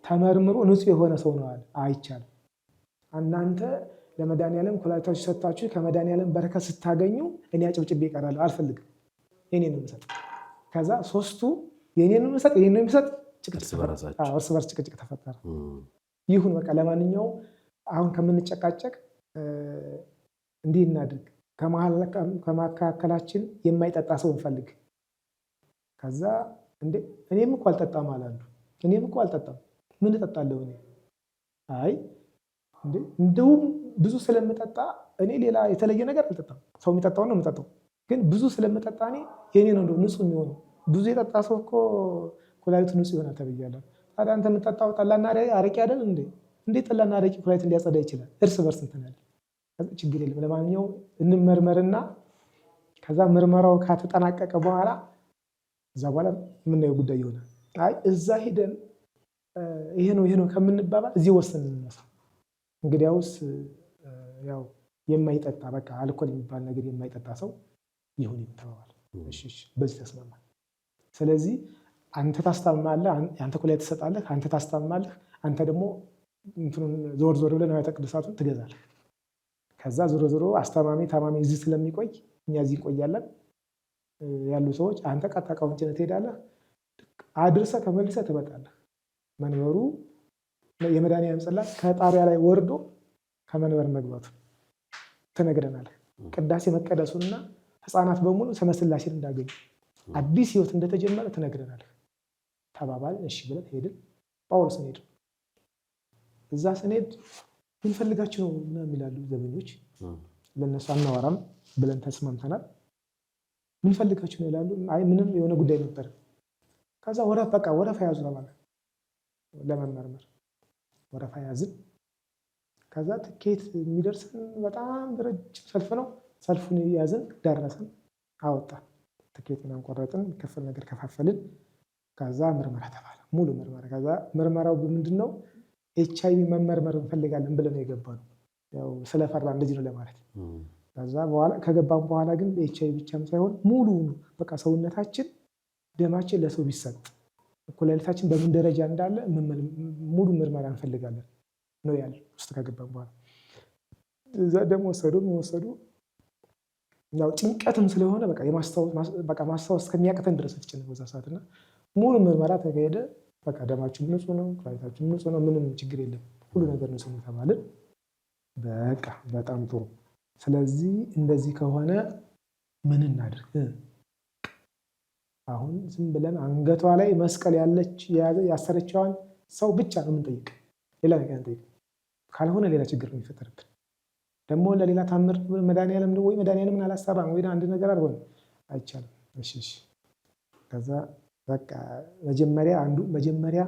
ተመርምሮ ንጹህ የሆነ ሰው ነው አለ። አይቻልም። እናንተ ለመድኃኒዓለም ኩላሊታችሁ ሰጣችሁ ከመድኃኒዓለም በረከት ስታገኙ እኔ አጭብጭቤ እቀራለሁ፣ አልፈልግም፣ የኔን ነው የምሰጠው። ከዛ ሶስቱ የኔን ነው የምሰጥ የኔን ነው የሚሰጥ እርስ በርስ ጭቅጭቅ ተፈጠረ። ይሁን በቃ ለማንኛውም አሁን ከምንጨቃጨቅ እንዲህ እናድርግ፣ ከመካከላችን የማይጠጣ ሰው እንፈልግ። ከዛ እንዴ እኔም እኮ አልጠጣም አላሉ። እኔም እኮ አልጠጣም፣ ምን እጠጣለሁ እኔ? አይ እንዴ እንደውም ብዙ ስለምጠጣ እኔ ሌላ የተለየ ነገር አልጠጣም፣ ሰው የሚጠጣውን ነው የምጠጣው። ግን ብዙ ስለምጠጣ እኔ የኔ ነው እንደው ንጹህ የሚሆነው። ብዙ የጠጣ ሰው እኮ ኩላሊቱ ንጹህ ይሆናል ተብያለሁ። ታዲያ አንተ የምጠጣው ጠላና አረቄ አይደል እንዴ? እንዴት ጠላና አረቄ ኩላሊትን ሊያጸዳ ይችላል? እርስ በርስ እንትን ያለ ችግር የለም። ለማንኛውም እንመርመርና ከዛ ምርመራው ከተጠናቀቀ በኋላ እዛ በኋላ የምናየው ጉዳይ ይሆናል። አይ እዛ ሄደን ይሄ ነው ከምንባባል እዚህ ወሰን እንነሳ። እንግዲያውስ ያው የማይጠጣ በቃ አልኮል የሚባል ነገር የማይጠጣ ሰው ይሁን ተባባል። እሺ በዚህ ተስማማል። ስለዚህ አንተ ታስታምማለህ፣ አንተ ኩላሊት ትሰጣለህ፣ አንተ ታስታምማለህ፣ አንተ ደግሞ እንትኑን ዞር ብለህ ንዋየ ቅድሳቱን ትገዛለህ። ከዛ ዞሮ አስተማሚ ታማሚ እዚህ ስለሚቆይ እኛ እዚህ እንቆያለን። ያሉ ሰዎች አንተ ቀጥታ እቃውን ጭነህ ትሄዳለህ፣ አድርሰህ ተመልሰህ ትመጣለህ። መንበሩ የመድኃኒዓለም ጽላት ከጣሪያ ላይ ወርዶ ከመንበር መግባቱ ትነግረናለህ። ቅዳሴ መቀደሱንና ሕፃናት በሙሉ ስመ ሥላሴን እንዳገኙ አዲስ ሕይወት እንደተጀመረ ትነግረናለህ። ተባባል። እሺ ብለን ሄድን። ጳውሎስን ሄድን። እዛ ስንሄድ ምን ፈልጋችሁ ነው ምናምን ይላሉ ዘበኞች። ለነሱ አናወራም፣ ብለን ተስማምተናል። ምን ፈልጋችሁ ነው ይላሉ። አይ ምንም የሆነ ጉዳይ ነበር። ከዛ ወረፋ ያዙ ተባለ ለመመርመር። ወረፋ ያዝን። ከዛ ትኬት የሚደርሰን በጣም ረጅም ሰልፍ ነው። ሰልፉን ያዝን፣ ደረሰን፣ አወጣን። ትኬት ምናምን ቆረጥን፣ የሚከፈል ነገር ከፋፈልን። ከዛ ምርመራ ተባለ፣ ሙሉ ምርመራ። ከዛ ምርመራው ምንድን ነው? HIV መመርመር እንፈልጋለን ብለን የገባነው ያው ስለፈራ እንደዚህ ነው ለማለት። ከዛ በኋላ ከገባን በኋላ ግን HIV ብቻም ሳይሆን ሙሉ በቃ ሰውነታችን ደማችን ለሰው ቢሰጥ ኩላሊታችን በምን ደረጃ እንዳለ ሙሉ ምርመራ እንፈልጋለን ነው ያለ። ውስጥ ከገባን በኋላ እዛ ደግሞ ወሰዱ። ያው ጭንቀትም ስለሆነ በቃ ማስታወስ ከሚያቅተን ድረስ ተጨነቀ በዛ ሰዓት እና ሙሉ ምርመራ ተካሄደ። በቃ ደማችን ንጹህ ነው፣ ኩላሊታችን ንጹህ ነው፣ ምንም ችግር የለም፣ ሁሉ ነገር ንጹህ ነው ተባልን። በቃ በጣም ጥሩ። ስለዚህ እንደዚህ ከሆነ ምን እናድርግ? አሁን ዝም ብለን አንገቷ ላይ መስቀል ያሰረችዋን ሰው ብቻ ነው የምንጠይቅ፣ ሌላ ነገር እንጠይቅ። ካልሆነ ሌላ ችግር ነው የሚፈጠርብን። ደግሞ ለሌላ ታምር መድኃኒዓለም ወይ መድኃኒዓለምን አላሰራም ወይ አንድ ነገር አልሆነ አይቻልም። እሺ ከዛ በቃ መጀመሪያ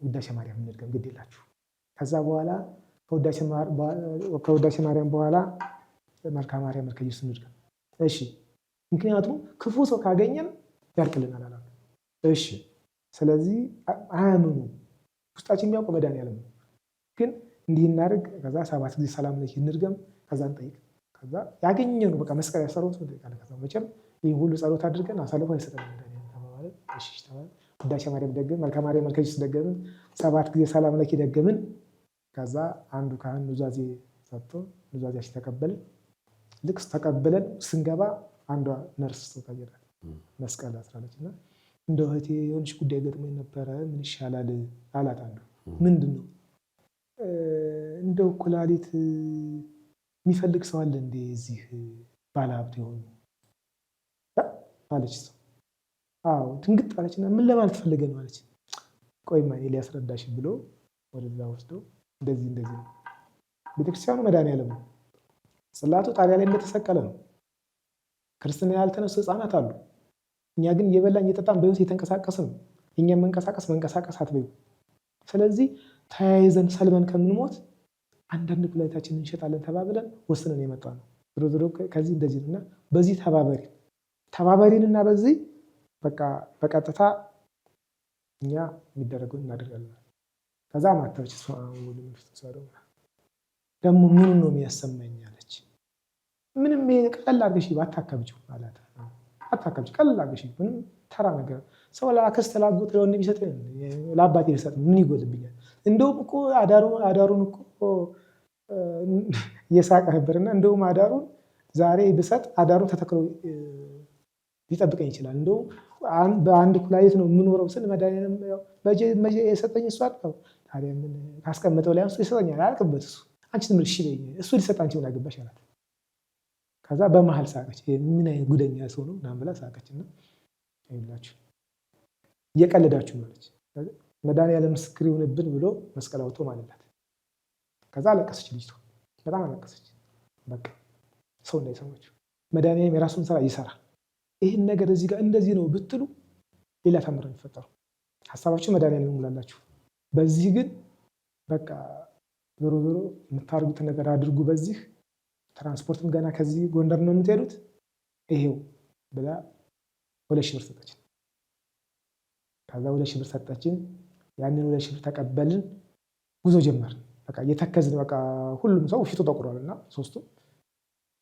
ውዳሴ ማርያም እንድገም ግድ የላችሁ። ከዛ በኋላ ከውዳሴ ማርያም በኋላ መልክአ ማርያም መልክአ ኢየሱስ እንድገም። እሺ ምክንያቱም ክፉ ሰው ካገኘን ያልቅልናል አላሉ። እሺ ስለዚህ አያምኑ፣ ውስጣችን የሚያውቀው መድኃኒዓለም ነው። ግን እንዲህ እናድርግ። ከዛ 7 ጊዜ ሰላም ለኪ እንድገም። ከዛ እንጠይቅ። ከዛ ያገኘነው በቃ መስቀል ያሰሩት ነው። ከዛ መቼም ይህ ሁሉ ጸሎት አድርገን አሳልፎ አይሰጠንም መድኃኒዓለም ተባባለ። እሺ ተባለ። ውዳሴ ማርያም ደገምን፣ መልክአ ማርያም መልክአ ኢየሱስ ደገምን፣ 7 ጊዜ ሰላም ለኪ ደገምን። ከዛ አንዱ ካህን ኑዛዜ ሰጥቶ ኑዛዜያችን ተቀበልን። ልክ ተቀብለን ስንገባ አንዷ ነርስ ተቀየረ መስቀል አስራለች እና እንደው እህቴ የሆነች ጉዳይ ገጥሞኝ ነበረ ምን ይሻላል አላት። አንዱ ምንድን ነው እንደው ኩላሊት የሚፈልግ ሰው አለ እንዴ እዚህ ባለሀብት የሆኑ አለች። ሰው አዎ ድንግጥ አለችና ምን ለማለት ፈልገ ነው አለች። ቆይማ ሊያስረዳሽ ብሎ ወደዛ ወስደው እንደዚህ ነው ቤተክርስቲያኑ መድኃኒዓለም ነው። ጽላቱ ጣሪያ ላይ እንደተሰቀለ ነው። ክርስትና ያልተነሱ ህፃናት አሉ። እኛ ግን እየበላን እየጠጣን በህይወት እየተንቀሳቀስን ነው። እኛ መንቀሳቀስ አትበዩ። ስለዚህ ተያይዘን ሰልበን ከምንሞት አንዳንድ ኩላሊታችንን እንሸጣለን ተባብለን ወስነን የመጣ ነው። ዞሮ ከዚህ እንደዚህ እና በዚህ ተባበሪንና በዚህ በቃ በቀጥታ እኛ የሚደረገውን እናደርጋለን። ከዛ ማተበች ደግሞ ምኑን ነው የሚያሰማኝ አለች። ምንም ቀለል አድርገሽ አታከብጂው አላት። አታከብጂው ቀለል አድርገሽ ምንም ተራ ነገር ሰው ለአክስት ላጎት ለወንድም ቢሰጥ ለአባቴ ቢሰጥ ምን ይጎልብኛል? እንደውም እኮ አዳሩን እኮ እየሳቀ ነበርና እንደውም አዳሩን ዛሬ ብሰጥ አዳሩን ተተክሎ ሊጠብቀኝ ይችላል። እንደውም በአንድ ኩላሊት ነው የምኖረው ስል መድኃኒዓለም መቼ የሰጠኝ እሱ አልቀው ታዲያ ምን ካስቀመጠው ላይ አንሱ ይሰጠኛል አያልቅበት እሱ አንቺ ትምህርት እሺ በይኝ እሱ ሊሰጥ አንቺ ምን አገባሽ አላት። ከዛ በመሀል ሳቀች። ምን አይነት ጉደኛ ሰው ነው ምናምን ብላ ሳቀችና ይላችሁ እየቀለዳችሁ ነው አለች። መድኃኒዓለም ምስክር ይሁንብን ብሎ መስቀል አውጥቶ ማለላት። ከዛ አለቀሰች ልጅቷ በጣም አለቀሰች። በቃ ሰው እንዳይሰማችሁ መድኃኒዓለም የራሱን ስራ ይሰራል። ይህን ነገር እዚህ ጋር እንደዚህ ነው ብትሉ ሌላ ታምር ነው የሚፈጠረው። ሀሳባችሁ መድኃኒዓለም ይሙላላችሁ። በዚህ ግን በቃ ዞሮ የምታደርጉትን ነገር አድርጉ። በዚህ ትራንስፖርትም ገና ከዚህ ጎንደር ነው የምትሄዱት ይሄው ብላ 2,000 ብር ሰጠችን። ከዛ 2,000 ብር ሰጠችን። ያንን 2,000 ብር ተቀበልን። ጉዞ ጀመርን። በቃ እየተከዝን በቃ ሁሉም ሰው ፊቱ ጠቁሯልና ሶስቱም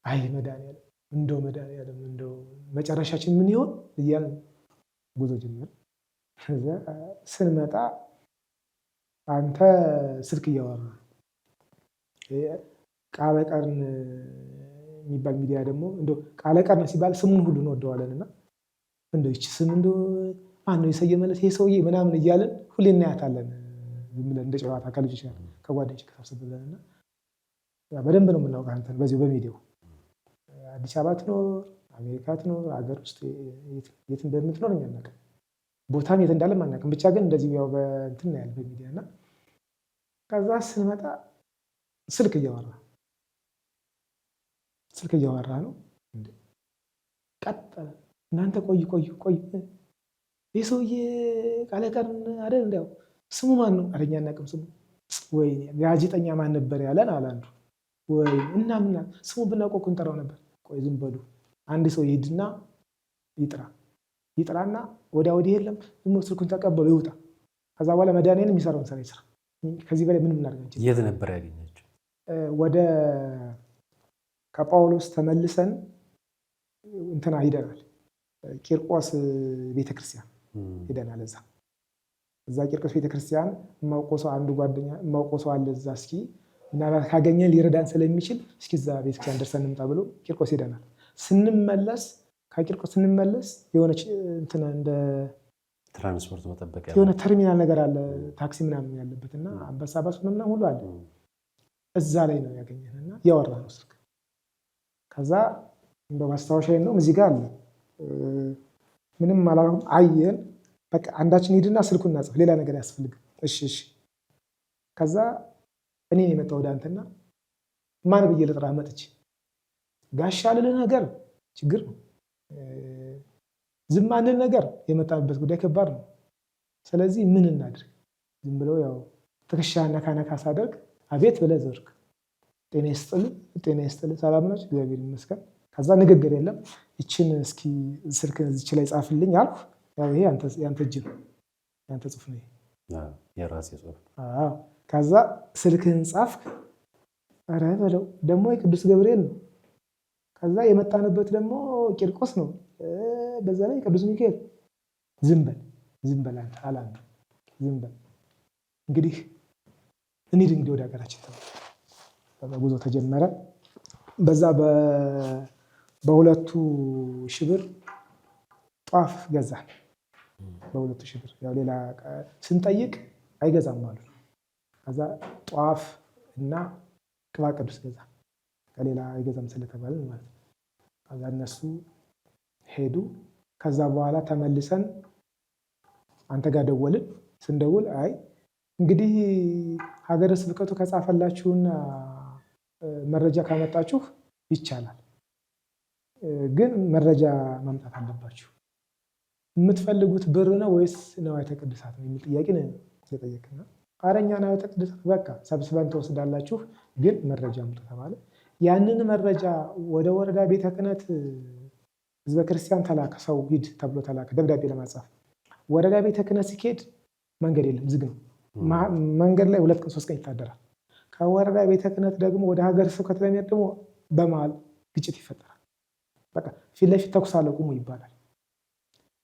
አይ መድኃኒዓለም እንደው መጨረሻችን ምን ይሆን እያልን ጉዞ ጀመርን። ከዛ ስንመጣ አንተ ስልክ እያወራ ቃለ ቀርን የሚባል ሚዲያ ደግሞ እንደው ቃለ ቀርን ሲባል ስሙን ሁሉ እንወደዋለንና እንደው ይቺ ስም እንደው ማነው የሰየመለት ይሄ ሰውዬ ምናምን እያልን ሁሌ እናያታለን። ዝም ብለን እንደ ጨዋታ ከልጆች ጋር ከጓደኞች ከተሰብሰብ ብለንና በደንብ ነው የምናውቀው አንተን በዚሁ በሚዲያው አዲስ አበባ ትኖር አሜሪካ ትኖር ሀገር ውስጥ የት እንደምትኖር እኛ አናውቅም። ቦታም የት እንዳለም አናውቅም። ብቻ ግን እንደዚህ ያው በእንትን ያለ በሚዲያና ከዛ ስንመጣ ስልክ እያወራ ስልክ እያወራ ነው። ቀጠለ። እናንተ ቆዩ ይህ ሰውዬ ቃለ ቀርን አይደል? እንዲያው ስሙ ማን ነው? ኧረ እኛ አናውቅም ስሙ። ወይ ጋዜጠኛ ማን ነበር ያለን አለ አንዱ። ወይ እና ምን ስሙ ብናውቀው እኮ እንጠራው ነበር። ቆይ ዝም በሉ። አንድ ሰው ይሄድና ይጥራና ወዲያ ወዲህ የለም ዝም ስልኩን ተቀበሉ ይውጣ። ከዛ በኋላ መድኃኒዓለም የሚሰራውን ስራ ይስራ። ከዚህ በላይ ምንም እናደርጋለን። የት ነበር ያገኛቸው? ወደ ከጳውሎስ ተመልሰን እንትና ሂደናል። ቂርቆስ ቤተክርስቲያን ሄደናል። እዛ ቂርቆስ ቤተክርስቲያን የማውቀው ሰው አንዱ ጓደኛ የማውቀው ሰው አለ እዛ። እስኪ ምናልባት ካገኘን ሊረዳን ስለሚችል እስኪ እዛ ቤተክርስቲያን ደርሰን እንምጣ ብሎ ቂርቆስ ሄደናል። ከቂርቆስ ስንመለስ የሆነች እንትን እንደ ትራንስፖርት መጠበቂያ የሆነ ተርሚናል ነገር አለ ታክሲ ምናምን ያለበት እና አንበሳ ባስ ምናምን ሁሉ አለ። እዛ ላይ ነው ያገኘንና ያወራ ነው ስልክ። ከዛ በማስታወሻ ነው እዚህ ጋር አለ ምንም አላልኩም። አየን በቃ አንዳችን ሄድና ስልኩን እናጽፍ፣ ሌላ ነገር ያስፈልግ። እሺ ከዛ እኔ የመጣው ወደ አንተና ማን ብዬ ልጥራህ መጥቼ ጋሻ ልልህ ነገር ችግር ነው። ዝም አንል ነገር የመጣንበት ጉዳይ ከባድ ነው። ስለዚህ ምን እናድርግ? ዝም ብለው ያው ትከሻ ነካ ሳደርግ አቤት ብለህ ዘርክ። ጤና ይስጥልህ ሰላም ናችሁ? እግዚአብሔር ይመስገን። ከዛ ንግግር የለም። ይችን እስኪ ስልክ እዚች ላይ ጻፍልኝ አልኩ። ያው ይሄ ያንተ እጅ ነው፣ ያንተ ጽሑፍ ነው፣ የራሴ ጽሑፍ። ከዛ ስልክህን ጻፍክ። ኧረ በለው ደግሞ የቅዱስ ገብርኤል ነው። ከዛ የመጣንበት ደግሞ ቂርቆስ ነው። በዛ ላይ ቅዱስ ሚካኤል። ዝም በል አንተ አላንተ ዝም በል እንግዲህ እንሂድ ወደ ሀገራችን ጉዞ ተጀመረ። በዛ በ2,000 ብር ጧፍ ገዛን። በ2,000 ብር ያው ሌላ ስንጠይቅ አይገዛም አሉ። ከዛ ጧፍ እና ቅባ ቅዱስ ገዛ ከሌላ አይገዛም ስለተባልን ማለት ነው። ከዛ እነሱ ሄዱ። ከዛ በኋላ ተመልሰን አንተ ጋር ደወልን። ስንደውል አይ እንግዲህ ሀገረ ስብከቱ ከጻፈላችሁና መረጃ ካመጣችሁ ይቻላል፣ ግን መረጃ ማምጣት አለባችሁ። የምትፈልጉት ብር ነው ወይስ ንዋየ ቅድሳት ነው የሚል ጥያቄ ነው የጠየቅና፣ ኧረ እኛ ንዋየ ቅድሳት በቃ ሰብስበን ትወስዳላችሁ፣ ግን መረጃ አምጡ ተባለ። ያንን መረጃ ወደ ወረዳ ቤተ ክህነት ህዝበ ክርስቲያን ተላከ። ሰው ሂድ ተብሎ ተላከ ደብዳቤ ለማጻፍ። ወረዳ ቤተ ክህነት ሲኬድ መንገድ የለም፣ ዝግ ነው። መንገድ ላይ 2 ቀን 3 ቀን ይታደራል። ከወረዳ ቤተ ክህነት ደግሞ ወደ ሀገረ ስብከት ለሚሄድ ደግሞ በመሀል ግጭት ይፈጠራል። በቃ ፊት ለፊት ተኩስ አለ ቁሙ ይባላል።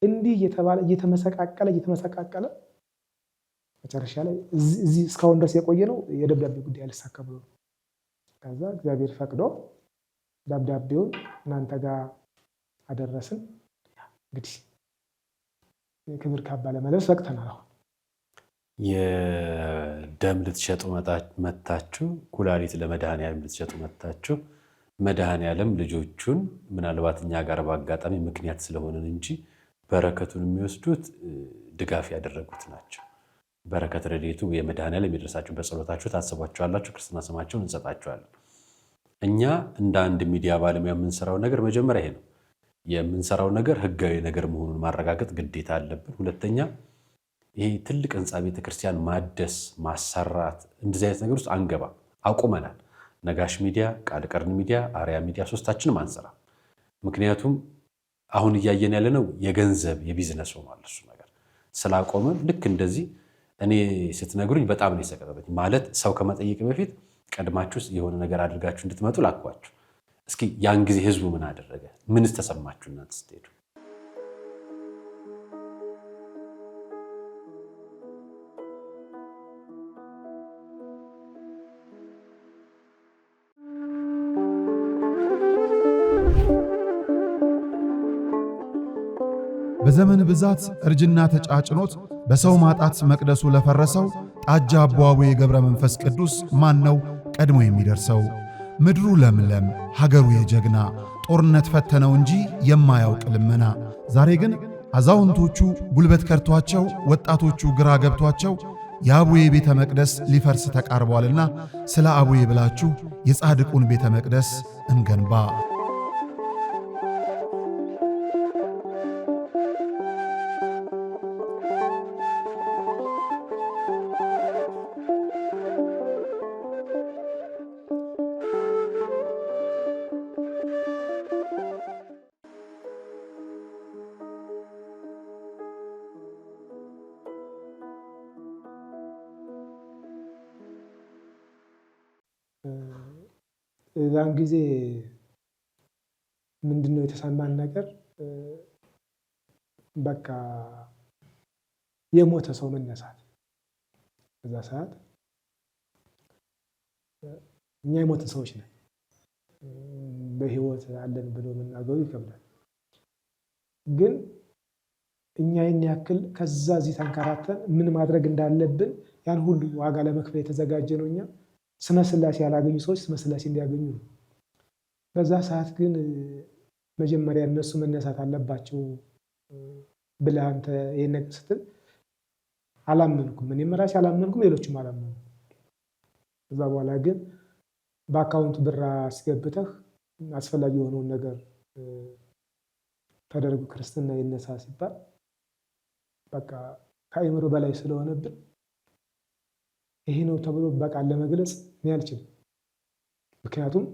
እንዲህ እየተባለ እየተመሰቃቀለ መጨረሻ ላይ እዚህ እስካሁን ድረስ የቆየ ነው። የደብዳቤ ጉዳይ አልሳካ ብሎ ነው። ከዛ እግዚአብሔር ፈቅዶ ደብዳቤውን እናንተ ጋር አደረስን። እንግዲህ የክብር ካባ ለመለብስ በቅተናል። አሁን የደም ልትሸጡ መታችሁ፣ ኩላሊት ለመድኃኔዓለም ልትሸጡ መታችሁ። መድኃኔዓለም ልጆቹን ምናልባት እኛ ጋር በአጋጣሚ ምክንያት ስለሆነን እንጂ በረከቱን የሚወስዱት ድጋፍ ያደረጉት ናቸው። በረከት ረድኤቱ የመድኃኔዓለም የሚደርሳችሁ፣ በጸሎታችሁ ታስቧቸዋላችሁ፣ ክርስትና ስማቸውን እንሰጣቸዋለን። እኛ እንደ አንድ ሚዲያ ባለሙያ የምንሰራው ነገር መጀመሪያ ይሄ ነው። የምንሰራው ነገር ህጋዊ ነገር መሆኑን ማረጋገጥ ግዴታ አለብን። ሁለተኛ ይሄ ትልቅ ህንፃ ቤተክርስቲያን ማደስ ማሰራት እንደዚህ አይነት ነገር ውስጥ አንገባ፣ አቁመናል። ነጋሽ ሚዲያ፣ ቃል ቀርን ሚዲያ፣ አርያ ሚዲያ ሶስታችንም አንሰራ። ምክንያቱም አሁን እያየን ያለነው የገንዘብ የቢዝነስ ሆኗል። እሱ ነገር ስላቆመን ልክ እንደዚህ እኔ ስትነግሩኝ በጣም ነው የሰቀጠበኝ። ማለት ሰው ከመጠየቅ በፊት ቀድማችሁ የሆነ ነገር አድርጋችሁ እንድትመጡ ላኳችሁ። እስኪ ያን ጊዜ ህዝቡ ምን አደረገ? ምንስ ተሰማችሁ እናንተ ስትሄዱ? በዘመን ብዛት እርጅና ተጫጭኖት በሰው ማጣት መቅደሱ ለፈረሰው ጣጃ አቦ አቡነ ገብረ መንፈስ ቅዱስ ማን ነው ቀድሞ የሚደርሰው? ምድሩ ለምለም ሀገሩ የጀግና ጦርነት ፈተነው እንጂ የማያውቅ ልመና። ዛሬ ግን አዛውንቶቹ ጉልበት ከርቷቸው፣ ወጣቶቹ ግራ ገብቷቸው የአቡዬ ቤተ መቅደስ ሊፈርስ ተቃርቧልና ስለ አቡዬ ብላችሁ የጻድቁን ቤተ መቅደስ እንገንባ። ያን ጊዜ ምንድነው የተሰማን ነገር? በቃ የሞተ ሰው መነሳት። በዛ ሰዓት እኛ የሞትን ሰዎች ነን፣ በህይወት አለን ብሎ መናገሩ ይከብዳል። ግን እኛ ይህን ያክል ከዛ እዚህ ተንከራተን ምን ማድረግ እንዳለብን ያን ሁሉ ዋጋ ለመክፈል የተዘጋጀ ነው። እኛ ስመ ሥላሴ ያላገኙ ሰዎች ስመ ሥላሴ እንዲያገኙ ነው። በዛ ሰዓት ግን መጀመሪያ እነሱ መነሳት አለባቸው ብለህ አንተ ይሄን ነገር ስትል አላመንኩም። እኔም ራሴ አላመንኩም፣ ሌሎችም አላመንኩም። ከዛ በኋላ ግን በአካውንቱ ብር አስገብተህ አስፈላጊ የሆነውን ነገር ተደርጎ ክርስትና ይነሳ ሲባል በቃ ከአእምሮ በላይ ስለሆነብን ይሄ ነው ተብሎ በቃል ለመግለጽ እኔ አልችልም። ምክንያቱም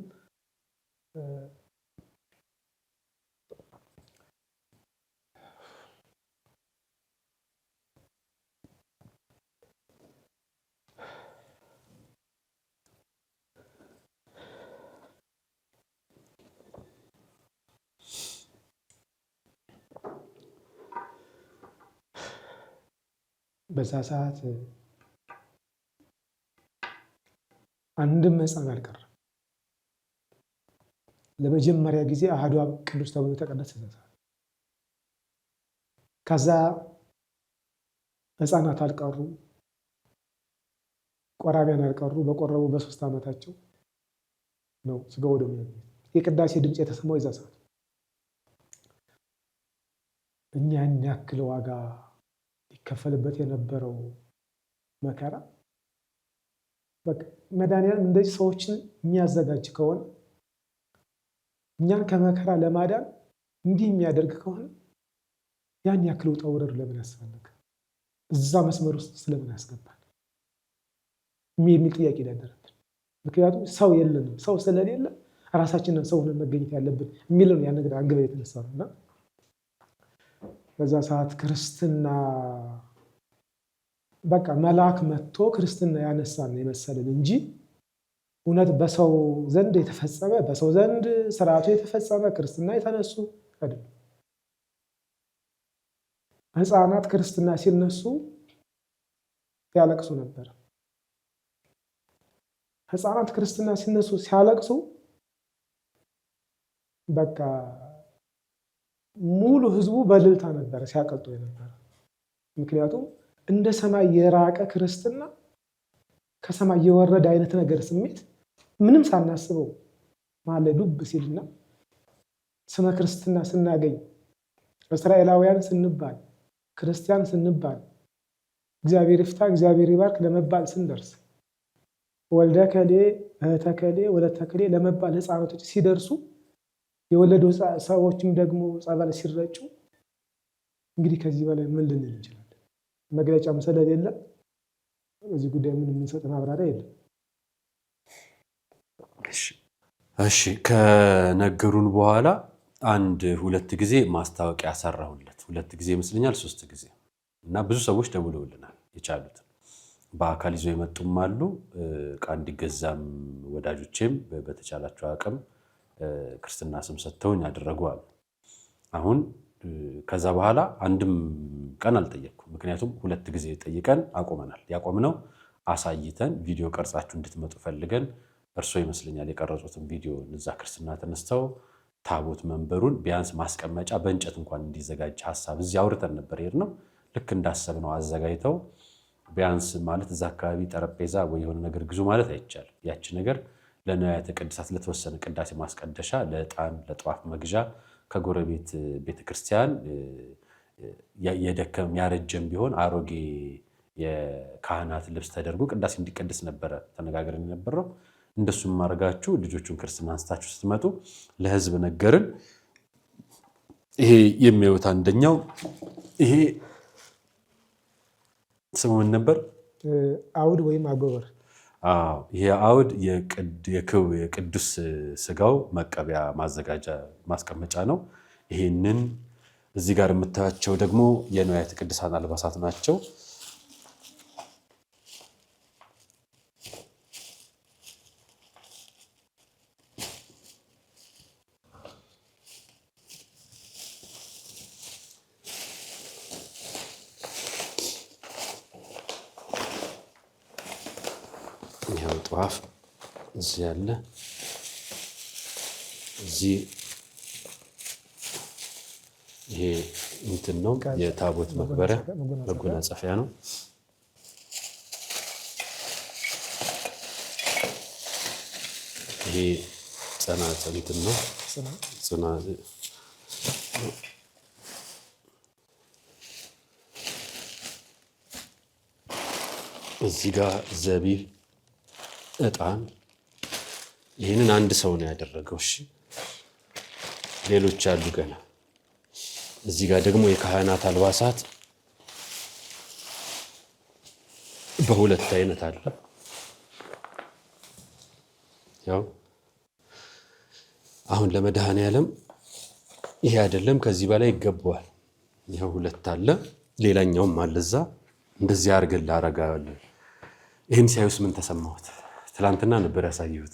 በዛ ሰዓት አንድም ሕፃን አልቀረም። ለመጀመሪያ ጊዜ አሐዱ አብ ቅዱስ ተብሎ ተቀደሰ። ከዛ ሕፃናት አልቀሩ፣ ቆራቢያን አልቀሩ። በቆረቡ በ3 ዓመታቸው ነው ሥጋ ወደሙ የቅዳሴ ድምፅ የተሰማው የዛ ሰዓት። እኛ ያን ያክል ዋጋ ሊከፈልበት የነበረው መከራ በቃ መድኃኒዓለም እንደዚህ ሰዎችን የሚያዘጋጅ ከሆነ እኛን ከመከራ ለማዳን እንዲህ የሚያደርግ ከሆነ ያን ያክል ውጣ ውረድ ለምን ያስፈልግ? እዛ መስመር ውስጥ ስለምን ያስገባል የሚል ጥያቄ ያደረብን። ምክንያቱም ሰው የለንም፣ ሰው ስለሌለ ራሳችንን ሰው ሆነን መገኘት ያለብን የሚለው ያን ነገር አንግበ የተነሳ ነው። እና በዛ ሰዓት ክርስትና በቃ መልአክ መጥቶ ክርስትና ያነሳን የመሰለን እንጂ እውነት በሰው ዘንድ የተፈጸመ በሰው ዘንድ ስርዓቱ የተፈጸመ ክርስትና የተነሱ አይደለም። ሕፃናት ክርስትና ሲነሱ ያለቅሱ ነበር። ሕፃናት ክርስትና ሲነሱ ሲያለቅሱ በቃ ሙሉ ህዝቡ በእልልታ ነበር ሲያቀልጦ የነበረ። ምክንያቱም እንደ ሰማይ የራቀ ክርስትና ከሰማይ የወረደ አይነት ነገር ስሜት ምንም ሳናስበው መሀል ላይ ዱብ ሲልና ስመ ክርስትና ስናገኝ እስራኤላውያን ስንባል ክርስቲያን ስንባል እግዚአብሔር ይፍታ እግዚአብሔር ይባርክ ለመባል ስንደርስ ወልደ ከሌ እህተ ከሌ ወለተ ከሌ ለመባል ሕፃናቶች ሲደርሱ የወለዱ ሰዎችም ደግሞ ጸበል ሲረጩ እንግዲህ ከዚህ በላይ ምን ልንል እንችላለን? መግለጫም ስለሌለ በዚህ ጉዳይ ምን የምንሰጥ ማብራሪያ የለም። እሺ ከነገሩን በኋላ 1-2 ጊዜ ማስታወቂያ ሰራሁለት። 2 ጊዜ ይመስለኛል 3 ጊዜ እና ብዙ ሰዎች ደውለውልናል። የቻሉት በአካል ይዞ የመጡም አሉ። ዕቃ እንዲገዛም ወዳጆቼም በተቻላቸው አቅም ክርስትና ስም ሰጥተውኝ ያደረጉ አሉ። አሁን ከዛ በኋላ አንድም ቀን አልጠየቅኩም። ምክንያቱም 2 ጊዜ ጠይቀን አቆመናል። ያቆምነው አሳይተን ቪዲዮ ቀርጻችሁ እንድትመጡ ፈልገን እርሶ ይመስለኛል የቀረጹትን ቪዲዮ እዛ ክርስትና ተነስተው ታቦት መንበሩን ቢያንስ ማስቀመጫ በእንጨት እንኳን እንዲዘጋጅ ሐሳብ እዚህ አውርተን ነበር የሄድነው። ልክ እንዳሰብነው አዘጋጅተው ቢያንስ ማለት እዛ አካባቢ ጠረጴዛ ወይ የሆነ ነገር ግዙ ማለት አይቻልም። ያቺ ነገር ለንዋያተ ቅድሳት ለተወሰነ ቅዳሴ ማስቀደሻ፣ ለዕጣን፣ ለጧፍ መግዣ ከጎረቤት ቤተክርስቲያን የደከም ያረጀም ቢሆን አሮጌ የካህናት ልብስ ተደርጎ ቅዳሴ እንዲቀድስ ነበረ ተነጋግረን የነበረው። እንደሱም ማድረጋችሁ ልጆቹን ክርስትና አንስታችሁ ስትመጡ ለህዝብ ነገርን። ይሄ የሚያዩት አንደኛው ይሄ ስሙ ምን ነበር? አውድ ወይም አጎበር። ይሄ አውድ የቅዱስ ስጋው መቀበያ ማዘጋጃ ማስቀመጫ ነው። ይሄንን እዚህ ጋር የምታያቸው ደግሞ የንዋያተ ቅድሳት አልባሳት ናቸው። ይሄው ጧፍ እዚህ ያለ እዚህ ይሄ እንትን ነው የታቦት መክበሪያ መጎናጸፊያ ነው። ይሄ ጸናጽል እንትን ነው እዚህ ጋር ዘቢብ፣ ዕጣን። ይህንን አንድ ሰው ነው ያደረገው። እሺ ሌሎች አሉ ገና። እዚህ ጋር ደግሞ የካህናት አልባሳት በሁለት አይነት አለ። ያው አሁን ለመድኃኔዓለም ይሄ አይደለም፣ ከዚህ በላይ ይገባዋል። ይሄው ሁለት አለ፣ ሌላኛውም አለ እዛ። እንደዚህ አድርገን ላረጋለን። ይህን ሲያዩስ ምን ተሰማሁት? ትላንትና ነበር ያሳየሁት።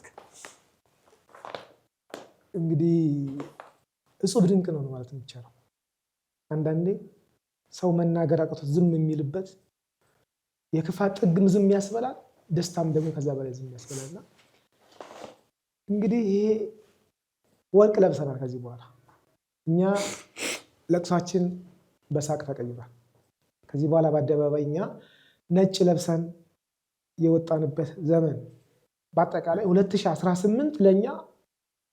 እንግዲህ እጹብ ድንቅ ነው ማለት ነው የሚቻለው። አንዳንዴ ሰው መናገር አቅቶት ዝም የሚልበት የክፋት ጥግም ዝም ያስበላል፣ ደስታም ደግሞ ከዛ በላይ ዝም ያስበላልና እንግዲህ ይሄ ወርቅ ለብሰናል። ከዚህ በኋላ እኛ ለቅሷችን በሳቅ ተቀይሯል። ከዚህ በኋላ በአደባባይ እኛ ነጭ ለብሰን የወጣንበት ዘመን በአጠቃላይ 2018 ለኛ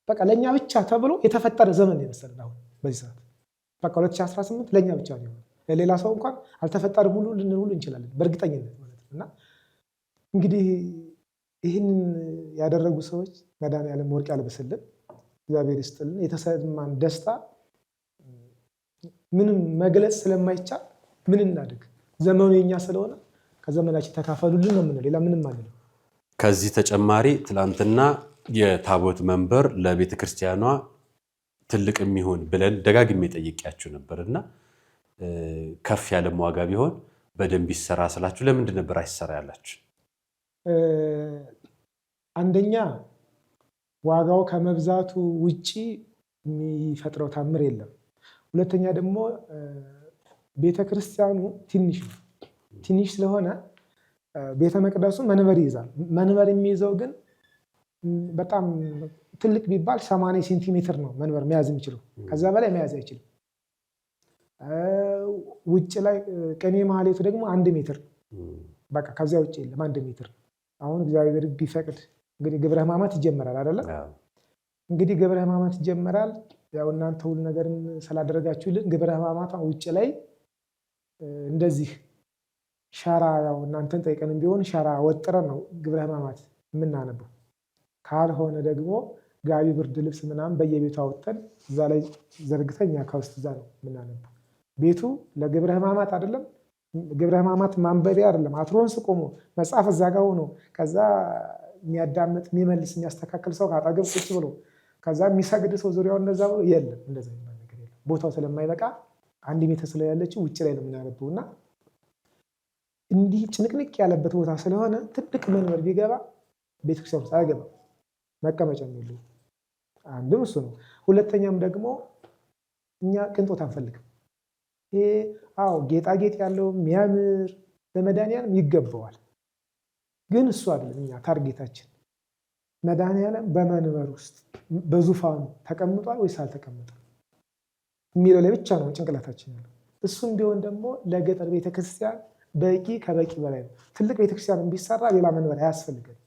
በቃ ለኛ ብቻ ተብሎ የተፈጠረ ዘመን የመሰለን አሁን በዚህ ሰዓት በቃ 2018 ለኛ ብቻ ነው። ለሌላ ሰው እንኳን አልተፈጠረም ሁሉ ልንል ሁሉ እንችላለን በእርግጠኝነት ማለት ነው። እና እንግዲህ ይህን ያደረጉ ሰዎች መድኃኔዓለም ወርቅ ያልብስልን፣ እግዚአብሔር ይስጥልን። የተሰማን ደስታ ምንም መግለጽ ስለማይቻል ምን እናድርግ፣ ዘመኑ የኛ ስለሆነ ከዘመናችን ተካፈሉልን ነው የምንለው። ሌላ ምንም አንልም። ከዚህ ተጨማሪ ትላንትና የታቦት መንበር ለቤተ ክርስቲያኗ ትልቅ የሚሆን ብለን ደጋግሜ ጠይቄያችሁ ነበርና ከፍ ያለም ዋጋ ቢሆን በደንብ ይሰራ ስላችሁ ለምንድን ነበር አይሰራ ያላችሁ? አንደኛ ዋጋው ከመብዛቱ ውጪ የሚፈጥረው ታምር የለም። ሁለተኛ ደግሞ ቤተ ክርስቲያኑ ትንሽ ነው። ትንሽ ስለሆነ ቤተ መቅደሱ መንበር ይይዛል። መንበር የሚይዘው ግን በጣም ትልቅ ቢባል 80 ሴንቲሜትር ነው መንበር መያዝ የሚችለው። ከዛ በላይ መያዝ አይችልም። ውጭ ላይ ቅኔ ማህሌቱ ደግሞ 1 ሜትር በቃ ከዚያ ውጭ የለም። 1 ሜትር። አሁን እግዚአብሔር ቢፈቅድ እንግዲህ ግብረ ሕማማት ይጀመራል አይደለም? እንግዲህ ግብረ ሕማማት ይጀመራል። ያው እናንተ ሁሉ ነገርን ስላደረጋችሁልን ግብረ ሕማማት ውጭ ላይ እንደዚህ ሸራ ያው እናንተን ጠይቀንም ቢሆን ሸራ ወጥረን ነው ግብረ ሕማማት የምናነበው። ካልሆነ ደግሞ ጋቢ፣ ብርድ ልብስ ምናምን በየቤቱ አወጥተን እዛ ላይ ዘርግተኛ ከውስጥ እዛ ነው የምናነበው። ቤቱ ለግብረ ሕማማት አይደለም፣ ግብረ ሕማማት ማንበቢያ አይደለም። አትሮንስ ቆሞ መጽሐፍ እዛ ጋር ሆኖ ከዛ የሚያዳምጥ የሚመልስ የሚያስተካክል ሰው ካጠገብ ቁጭ ብሎ ከዛ የሚሰግድ ሰው ዙሪያውን እንደዛ ብሎ የለም። እንደዛ የሚባል ነገር የለም። ቦታው ስለማይበቃ 1 ሜትር ስለያለችው ውጭ ላይ ነው የምናነበው እና እንዲህ ጭንቅንቅ ያለበት ቦታ ስለሆነ ትልቅ መንበር ቢገባ ቤተክርስቲያን ውስጥ አይገባም። መቀመጫ የሚለው አንድም እሱ ነው። ሁለተኛም ደግሞ እኛ ቅንጦት አንፈልግም። ይሄ ጌጣጌጥ ያለው የሚያምር ለመድኃኔዓለም ይገባዋል። ግን እሱ አይደለም እኛ ታርጌታችን። መድኃኔዓለም በመንበር ውስጥ በዙፋኑ ተቀምጧል ወይስ አልተቀመጠም የሚለው ላይ ብቻ ነው ጭንቅላታችን ያለው። እሱም ቢሆን ደግሞ ለገጠር ቤተክርስቲያን በቂ ከበቂ በላይ ነው። ትልቅ ቤተክርስቲያን ቢሰራ ሌላ መንበር አያስፈልግም።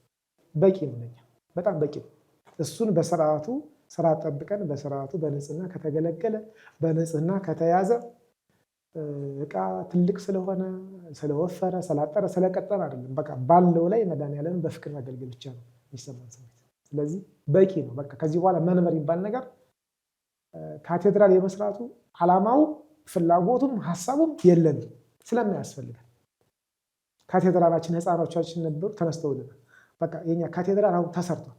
በቂ ነው ለኛ፣ በጣም በቂ ነው። እሱን በስርዓቱ ስርዓት ጠብቀን በስርዓቱ በንጽህና ከተገለገለ በንጽህና ከተያዘ እቃ ትልቅ ስለሆነ ስለወፈረ ስላጠረ ስለቀጠነ አይደለም። በቃ ባለው ላይ መድኃኔዓለም በፍቅር ማገልገል ብቻ ነው። የሚሰማን ስሜት። ስለዚህ በቂ ነው። በቃ ከዚህ በኋላ መንበር የሚባል ነገር ካቴድራል የመስራቱ ዓላማው ፍላጎቱም ሀሳቡም የለንም ስለማያስፈልጋል። ካቴድራላችን ህፃኖቻችን ነበሩ ተነስተውልናል። በቃ የኛ ካቴድራል አሁን ተሰርቷል።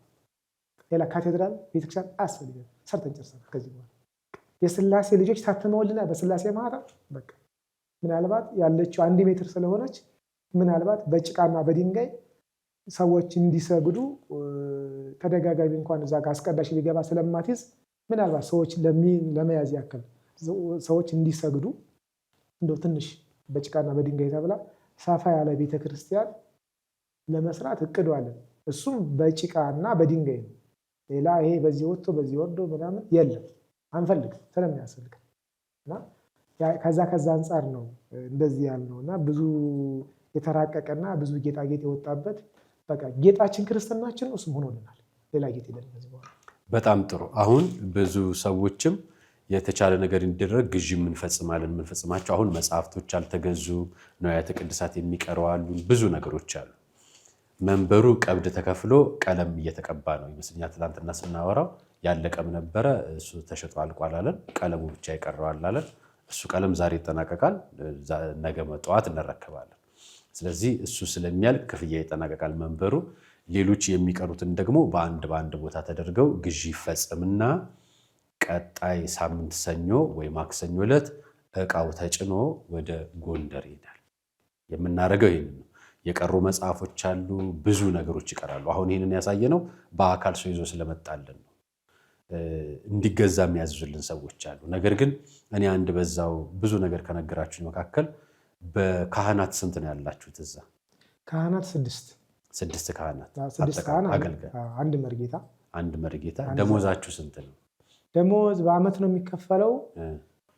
ሌላ ካቴድራል ቤተክርስቲያን አያስፈልግም። ሰርተን ጨርሰናል። ከዚህ በኋላ የስላሴ ልጆች ታትመውልናል በስላሴ ማህተም። በቃ ምናልባት ያለችው 1 ሜትር ስለሆነች ምናልባት በጭቃና በድንጋይ ሰዎች እንዲሰግዱ ተደጋጋሚ እንኳን እዛ ጋር አስቀዳሽ ሊገባ ስለማትይዝ ምናልባት ሰዎች ለመያዝ ያክል ሰዎች እንዲሰግዱ እንደው ትንሽ በጭቃና በድንጋይ ተብላ ሰፋ ያለ ቤተክርስቲያን ለመስራት እቅዱ አለን። እሱም በጭቃና በድንጋይ ነው። ሌላ ይሄ በዚህ ወጥቶ በዚህ ወርዶ ምናምን የለም፣ አንፈልግም ስለሚያስፈልግ እና ከዛ አንጻር ነው እንደዚህ ያልነው እና ብዙ የተራቀቀና ብዙ ጌጣጌጥ የወጣበት በቃ ጌጣችን ክርስትናችን ነው። እሱም ሆኖልናል። ሌላ ጌጥ የለም ከዚህ በኋላ። በጣም ጥሩ። አሁን ብዙ ሰዎችም የተቻለ ነገር እንዲደረግ ግዢ የምንፈጽማቸው አሁን መጽሐፍቶች አልተገዙ፣ ንዋያተ ቅድሳት የሚቀሩ አሉ፣ ብዙ ነገሮች አሉ። መንበሩ ቀብድ ተከፍሎ ቀለም እየተቀባ ነው ይመስለኛል። ትናንትና ስናወራው ያለቀም ነበረ፣ እሱ ተሸጦ አልቋል አለን። ቀለሙ ብቻ ይቀረዋል አለን። እሱ ቀለም ዛሬ ይጠናቀቃል፣ ነገ ጠዋት እንረከባለን። ስለዚህ እሱ ስለሚያልቅ ክፍያ ይጠናቀቃል መንበሩ። ሌሎች የሚቀሩትን ደግሞ በአንድ ቦታ ተደርገው ግዢ ይፈጸምና ቀጣይ ሳምንት ሰኞ ወይ ማክሰኞ ዕለት እቃው ተጭኖ ወደ ጎንደር ይሄዳል። የምናደርገው ይሄንን ነው። የቀሩ መጽሐፎች አሉ፣ ብዙ ነገሮች ይቀራሉ። አሁን ይሄንን ያሳየነው በአካል ሰው ይዞ ስለመጣልን ነው። እንዲገዛ የሚያዝዙልን ሰዎች አሉ። ነገር ግን እኔ አንድ በዛው ብዙ ነገር ከነገራችሁ መካከል በካህናት ስንት ነው ያላችሁት እዛ? ካህናት 6 ካህናት፣ 6 ካህናት፣ አገልጋይ፣ አንድ መርጌታ። ደሞዛችሁ ስንት ነው? ደሞዝ በአመት ነው የሚከፈለው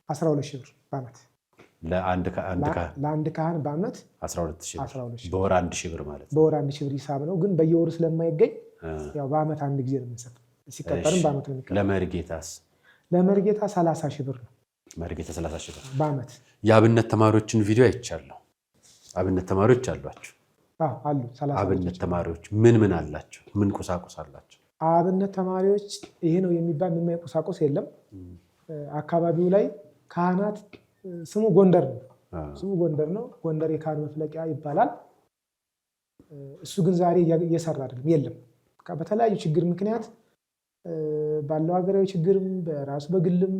12 ሺህ ብር በአመት ለአንድ ካህን በአመት 12 ሺህ ብር፣ በወር 1 ሺህ ብር ማለት ነው። በወር 1 ሺህ ብር ሂሳብ ነው። ግን በየወሩ ስለማይገኝ ያው በአመት አንድ ጊዜ ነው የምንሰጠው። ሲቀጠርም በአመት ነው የሚከፈለው። ለመርጌታስ? ለመርጌታ 30 ሺህ ብር ነው። መርጌታ 30 ሺህ ብር በአመት። የአብነት ተማሪዎችን ቪዲዮ አይቻለሁ። አብነት ተማሪዎች አሏቸው? አሉ። 30 አብነት ተማሪዎች ምን አላቸው? ምን ቁሳቁስ አላቸው? አብነት ተማሪዎች ይሄ ነው የሚባል ምንም ቁሳቁስ የለም። አካባቢው ላይ ካህናት ስሙ ጎንደር ነው። ጎንደር የካህን መፍለቂያ ይባላል። እሱ ግን ዛሬ እየሰራ አይደለም፣ የለም። በተለያዩ ችግር ምክንያት ባለው ሀገራዊ ችግርም በራሱ በግልም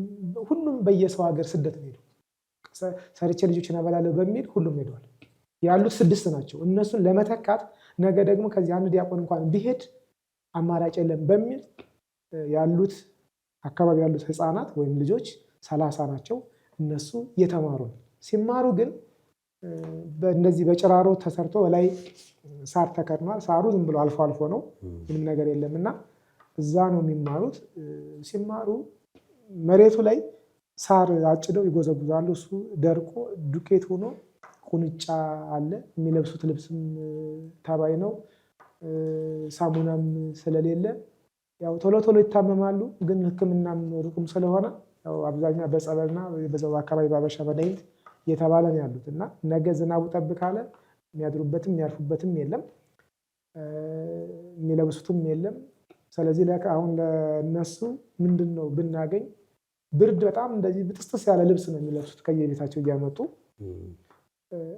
ሁሉም በየሰው ሀገር ስደት ነው ሄዱ። ሰርቼ ልጆችን አበላለሁ በሚል ሁሉም ሄደዋል። ያሉት 6 ናቸው። እነሱን ለመተካት ነገ ደግሞ ከዚህ አንድ ዲያቆን እንኳን ቢሄድ አማራጭ የለም በሚል ያሉት አካባቢ ያሉት ህፃናት ወይም ልጆች 30 ናቸው። እነሱ እየተማሩ ነው። ሲማሩ ግን በእንደዚህ በጭራሮ ተሰርቶ ላይ ሳር ተከድኗል። ሳሩ ዝም ብሎ አልፎ አልፎ ነው፣ ምንም ነገር የለም እና እዛ ነው የሚማሩት። ሲማሩ መሬቱ ላይ ሳር አጭደው ይጎዘጉዛሉ። እሱ ደርቆ ዱቄት ሆኖ ቁንጫ አለ። የሚለብሱት ልብስም ተባይ ነው። ሳሙናም ስለሌለ ያው ቶሎ ይታመማሉ። ግን ሕክምናም ሩቅም ስለሆነ ያው አብዛኛው በጸበልና በዛው አካባቢ ባበሻ መድኃኒት እየተባለ ነው ያሉት እና ነገ ዝናቡ ጠብ ካለ የሚያድሩበትም የሚያርፉበትም የለም፣ የሚለብሱትም የለም። ስለዚህ አሁን ለነሱ ምንድን ነው ብናገኝ ብርድ በጣም እንደዚህ ብጥስጥስ ያለ ልብስ ነው የሚለብሱት ከየቤታቸው እያመጡ።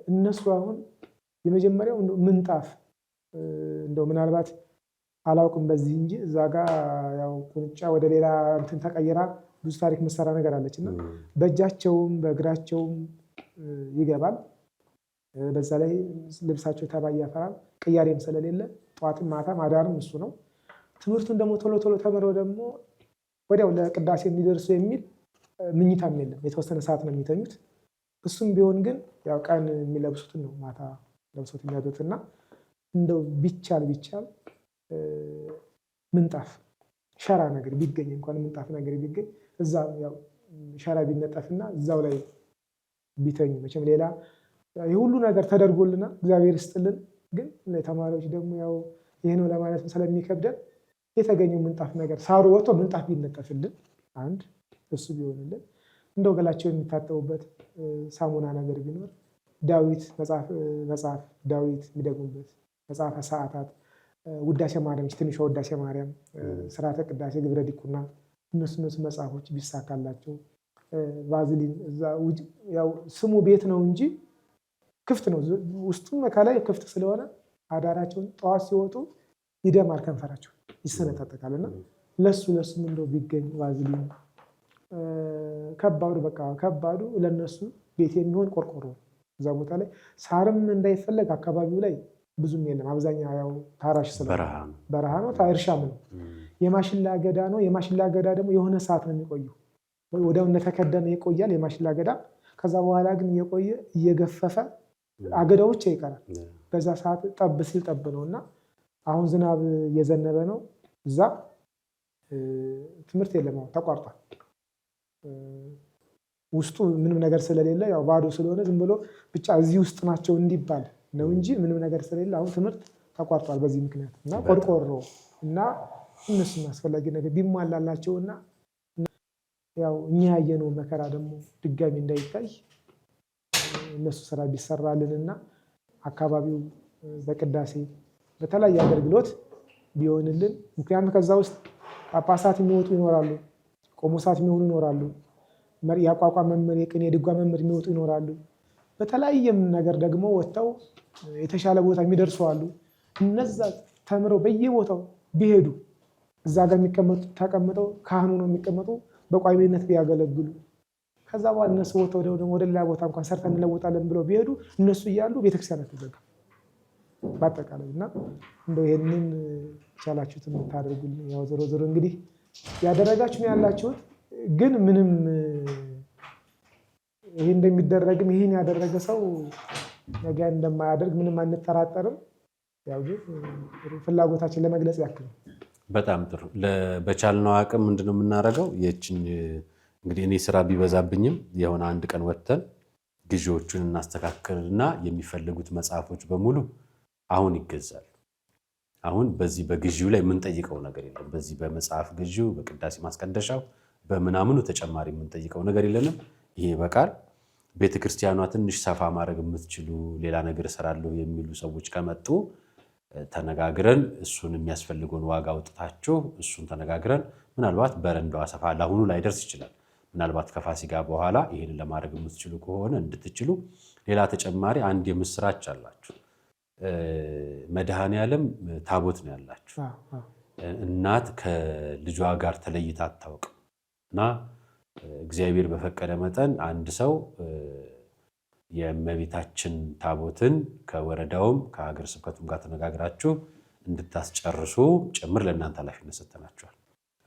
እነሱ አሁን የመጀመሪያው ምንጣፍ እንደው ምናልባት አላውቅም በዚህ እንጂ እዛ ጋ ያው ቁንጫ ወደ ሌላ እንትን ተቀይራ ብዙ ታሪክ መሰራ ነገር አለች እና በእጃቸውም በእግራቸውም ይገባል። በዛ ላይ ልብሳቸው ተባይ ያፈራል። ቅያሬም ስለሌለ ጠዋትም ማታም አዳርም እሱ ነው። ትምህርቱን ደግሞ ቶሎ ተምረው ደግሞ ወዲያው ለቅዳሴ የሚደርሱ የሚል ምኝታም የለም። የተወሰነ ሰዓት ነው የሚተኙት። እሱም ቢሆን ግን ያው ቀን የሚለብሱትን ነው ማታ ለብሶት የሚያዱት እና እንደው ቢቻል ምንጣፍ ሸራ ነገር ቢገኝ እንኳን ምንጣፍ ነገር ቢገኝ እዛ ያው ሸራ ቢነጠፍና እዛው ላይ ቢተኙ። መቼም ሌላ የሁሉ ነገር ተደርጎልናል፣ እግዚአብሔር ይስጥልን። ግን ለተማሪዎች ደግሞ ያው ይሄ ነው ለማለት ስለሚከብደን የተገኘው ምንጣፍ ነገር ሳሩ ወጥቶ ምንጣፍ ቢነጠፍልን አንድ እሱ ቢሆንልን፣ እንደው ገላቸው የሚታጠቡበት ሳሙና ነገር ቢኖር፣ ዳዊት መጽሐፍ ዳዊት የሚደግሙበት መጽሐፈ ሰዓታት ውዳሴ ማርያም ትንሿ ውዳሴ ማርያም፣ ስርዓተ ቅዳሴ፣ ግብረ ዲቁና እነሱ መጽሐፎች ቢሳካላቸው ቫዝሊን እዛ ያው ስሙ ቤት ነው እንጂ ክፍት ነው። ውስጡም ከላይ ክፍት ስለሆነ አዳራቸውን ጠዋት ሲወጡ ይደማል፣ ከንፈራቸው ይሰነጣጠቃልና ለሱም እንደው ቢገኝ ቫዝሊን ከባዱ ለነሱ ቤት የሚሆን ቆርቆሮ እዛ ቦታ ላይ ሳርም እንዳይፈለግ አካባቢው ላይ ብዙም የለም። አብዛኛው ያው ታራሽ ስለሆነ በረሃ ነው፣ እርሻም ነው። የማሽላ አገዳ ነው። የማሽላ አገዳ ደግሞ የሆነ ሰዓት ነው የሚቆየው። ወዲያው እንደተከደነ ይቆያል የማሽላ አገዳ። ከዛ በኋላ ግን እየቆየ እየገፈፈ አገዳው ብቻ ይቀራል። በዛ ሰዓት ጠብ ሲል ጠብ ነውና አሁን ዝናብ እየዘነበ ነው። እዛ ትምህርት የለም፣ ተቋርጧል። ውስጡ ምንም ነገር ስለሌለ ያው ባዶ ስለሆነ ዝም ብሎ ብቻ እዚህ ውስጥ ናቸው እንዲባል ነው እንጂ ምንም ነገር ስለሌለ አሁን ትምህርት ተቋርጧል በዚህ ምክንያት እና ቆርቆሮ እና እነሱም አስፈላጊ ነገር ቢሟላላቸውና ያው እኛ ያየነው መከራ ደግሞ ድጋሚ እንዳይታይ እነሱ ስራ ቢሰራልንና አካባቢው በቅዳሴ በተለያየ አገልግሎት ቢሆንልን። ምክንያቱም ከዛ ውስጥ ጳጳሳት የሚወጡ ይኖራሉ፣ ቆሞሳት የሚሆኑ ይኖራሉ፣ የአቋቋም መምህር፣ የቅኔ የድጓ መምህር የሚወጡ ይኖራሉ። በተለያየም ነገር ደግሞ ወጥተው የተሻለ ቦታ የሚደርሱ አሉ። እነዛ ተምረው በየቦታው ቢሄዱ እዛ ጋር የሚቀመጡ ተቀምጠው ካህኑ ነው የሚቀመጡ በቋሚነት ቢያገለግሉ ከዛ በኋላ እነሱ ወጥተው ደግሞ ወደ ሌላ ቦታ እንኳን ሰርተን እንለውጣለን ብለው ቢሄዱ እነሱ እያሉ ቤተክርስቲያን አትዘጋም በአጠቃላይ። እና እንደው ይሄንን ቻላችሁት የምታደርጉልኝ ያው ዞሮ እንግዲህ ያደረጋችሁ ነው ያላችሁት። ግን ምንም ይሄ እንደሚደረግም ይሄን ያደረገ ሰው ነገ እንደማያደርግ ምንም አንጠራጠርም። ያው ግን ፍላጎታችን ለመግለጽ ያክል። በጣም ጥሩ። በቻልነው አቅም ምንድነው የምናደርገው? የእችን እንግዲህ እኔ ስራ ቢበዛብኝም የሆነ አንድ ቀን ወጥተን ግዢዎቹን እናስተካክልና የሚፈልጉት መጽሐፎች በሙሉ አሁን ይገዛሉ። አሁን በዚህ በግዢው ላይ የምንጠይቀው ነገር የለም። በዚህ በመጽሐፍ ግዢው፣ በቅዳሴ ማስቀደሻው፣ በምናምኑ ተጨማሪ የምንጠይቀው ነገር የለንም። ይሄ በቃል ቤተክርስቲያኗ ትንሽ ሰፋ ማድረግ የምትችሉ ሌላ ነገር እሰራለሁ የሚሉ ሰዎች ከመጡ ተነጋግረን እሱን የሚያስፈልገውን ዋጋ አውጥታችሁ እሱን ተነጋግረን ምናልባት በረንዳዋ ሰፋ ለአሁኑ ላይደርስ ይችላል። ምናልባት ከፋሲካ በኋላ ይህንን ለማድረግ የምትችሉ ከሆነ እንድትችሉ። ሌላ ተጨማሪ አንድ የምስራች አላችሁ። መድኃኔዓለም ታቦት ነው ያላችሁ። እናት ከልጇ ጋር ተለይታ አታውቅም እና እግዚአብሔር በፈቀደ መጠን አንድ ሰው የእመቤታችን ታቦትን ከወረዳውም ከሀገረ ስብከቱም ጋር ተነጋግራችሁ እንድታስጨርሱ ጭምር ለእናንተ ኃላፊነት ሰጥተናችኋል።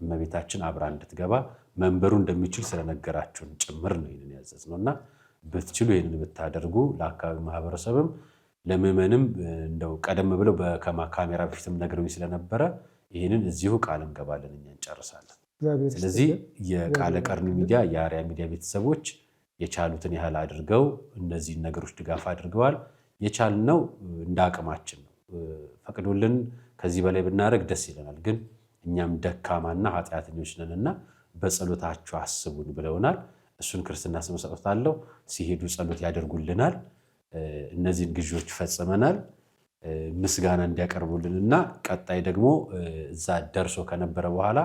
እመቤታችን አብራ እንድትገባ መንበሩ እንደሚችል ስለነገራችሁን ጭምር ነው ይህንን ያዘዝነው እና ብትችሉ ይህንን ብታደርጉ ለአካባቢ ማህበረሰብም ለምዕመንም እንደው ቀደም ብለው በካሜራ በፊትም ነግረውኝ ስለነበረ ይህንን እዚሁ ቃል እንገባለን፣ እኛ እንጨርሳለን። ስለዚህ የቃለ ቀርኒ ሚዲያ የአርያ ሚዲያ ቤተሰቦች የቻሉትን ያህል አድርገው እነዚህን ነገሮች ድጋፍ አድርገዋል። የቻልነው እንደ አቅማችን ነው። ፈቅዶልን ከዚህ በላይ ብናደርግ ደስ ይለናል። ግን እኛም ደካማና ኃጢአተኞች ነንና በጸሎታችሁ አስቡን ብለውናል። እሱን ክርስትና ስም ሰጥታለሁ። ሲሄዱ ጸሎት ያደርጉልናል። እነዚህን ግዢዎች ፈጽመናል። ምስጋና እንዲያቀርቡልንና ቀጣይ ደግሞ እዛ ደርሶ ከነበረ በኋላ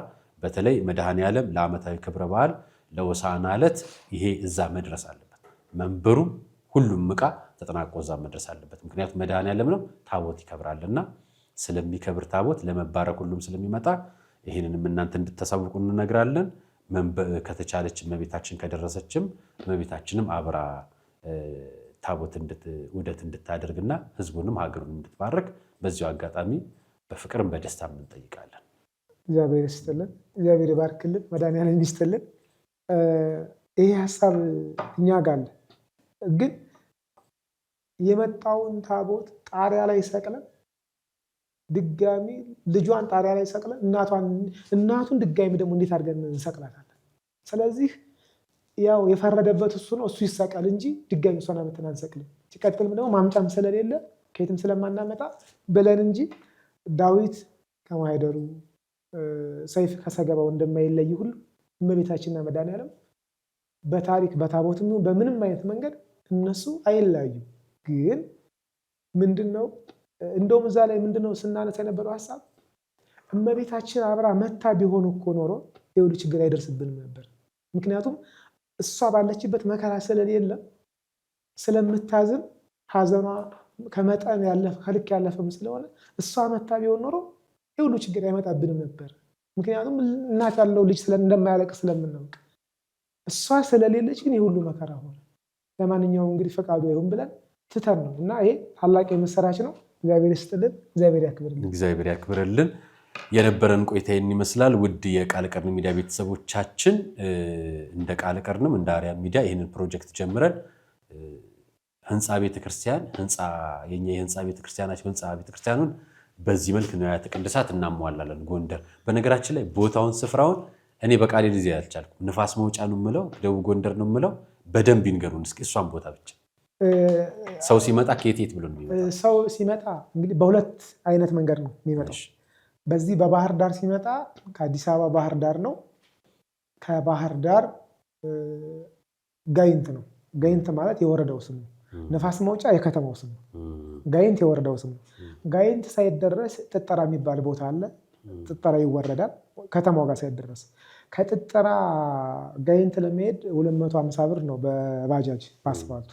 በተለይ መድኃኔዓለም ለዓመታዊ ክብረ በዓል ለሆሳዕና ዕለት ይሄ እዛ መድረስ አለበት። መንበሩም ሁሉም ዕቃ ተጠናቆ እዛ መድረስ አለበት። ምክንያቱም መድኃኔዓለም ነው፣ ታቦት ይከብራልና ስለሚከብር ታቦት ለመባረክ ሁሉም ስለሚመጣ ይህንንም እናንተ እንድታሳውቁ እንነግራለን። ከተቻለች እመቤታችን ከደረሰችም እመቤታችንም አብራ ታቦት ውደት እንድታደርግና ህዝቡንም ሀገሩን እንድትባረክ በዚሁ አጋጣሚ በፍቅርም በደስታም እንጠይቃለን። እግዚአብሔር ይስጥልን፣ እግዚአብሔር ይባርክልን፣ መድኃኔዓለም ይስጥልን። ይሄ ሀሳብ እኛ ጋር አለ። ግን የመጣውን ታቦት ጣሪያ ላይ ሰቅለን ድጋሚ ልጇን ጣሪያ ላይ ሰቅለን እናቱን ድጋሚ ደግሞ እንዴት አድርገን እንሰቅላታለን? ስለዚህ ያው የፈረደበት እሱ ነው፣ እሱ ይሰቀል እንጂ ድጋሚ እሷን አመተን አንሰቅልም። ሲቀጥልም ደግሞ ማምጫም ስለሌለ ከየትም ስለማናመጣ ብለን እንጂ ዳዊት ከማይደሩ ሰይፍ ከሰገባው እንደማይለይ ሁሉ እመቤታችንና መድኃኔዓለም በታሪክ በታቦትም በምንም አይነት መንገድ እነሱ አይለያዩም። ግን ምንድነው እንደውም እዛ ላይ ምንድነው ስናነሳ የነበረው ሐሳብ እመቤታችን አብራ መታ ቢሆን እኮ ኖሮ የሁሉ ችግር አይደርስብንም ነበር። ምክንያቱም እሷ ባለችበት መከራ ስለሌለ ስለምታዝን ሐዘኗ ከመጠን ያለፈ ከልክ ያለፈም ስለሆነ እሷ መታ ቢሆን ኖሮ የሁሉ ችግር አይመጣብንም ነበር። ምክንያቱም እናት ያለው ልጅ እንደማያለቅስ ስለምናውቅ እሷ ስለሌለች ግን የሁሉ መከራ ሆነ። ለማንኛውም እንግዲህ ፈቃዱ ይሁን ብለን ትተን ነው እና ይሄ ታላቅ የምስራች ነው። እግዚአብሔር ይስጥልን፣ እግዚአብሔር ያክብርልን። እግዚአብሔር ያክብርልን። የነበረን ቆይታ ይህን ይመስላል። ውድ የቃል ቀርን ሚዲያ ቤተሰቦቻችን እንደ ቃል ቀርንም እንደ አርያም ሚዲያ ይህንን ፕሮጀክት ጀምረን ህንፃ ቤተክርስቲያን የኛ የህንፃ ቤተክርስቲያናችን ህንፃ ቤተክርስቲያኑን በዚህ መልክ ንዋያተ ቅድሳት እናሟላለን። ጎንደር በነገራችን ላይ ቦታውን ስፍራውን እኔ በቃሌ ጊዜ ያልቻልኩ ንፋስ መውጫ ነው የምለው፣ ደቡብ ጎንደር ነው የምለው። በደንብ ይንገሩን እስኪ እሷን ቦታ ብቻ። ሰው ሲመጣ ከየት ብሎ ነው የሚመጣው? ሰው ሲመጣ እንግዲህ በሁለት አይነት መንገድ ነው የሚመጣው። በዚህ በባህር ዳር ሲመጣ ከአዲስ አበባ ባህር ዳር ነው። ከባህር ዳር ጋይንት ነው። ጋይንት ማለት የወረዳው ስም ነው። ነፋስ መውጫ የከተማው ስም ነው። ጋይንት የወረዳው ስም ነው። ጋይንት ሳይደረስ ጥጠራ የሚባል ቦታ አለ። ጥጠራ ይወረዳል ከተማው ጋር ሳይደረስ። ከጥጠራ ጋይንት ለመሄድ 250 ብር ነው በባጃጅ በአስፋልቱ።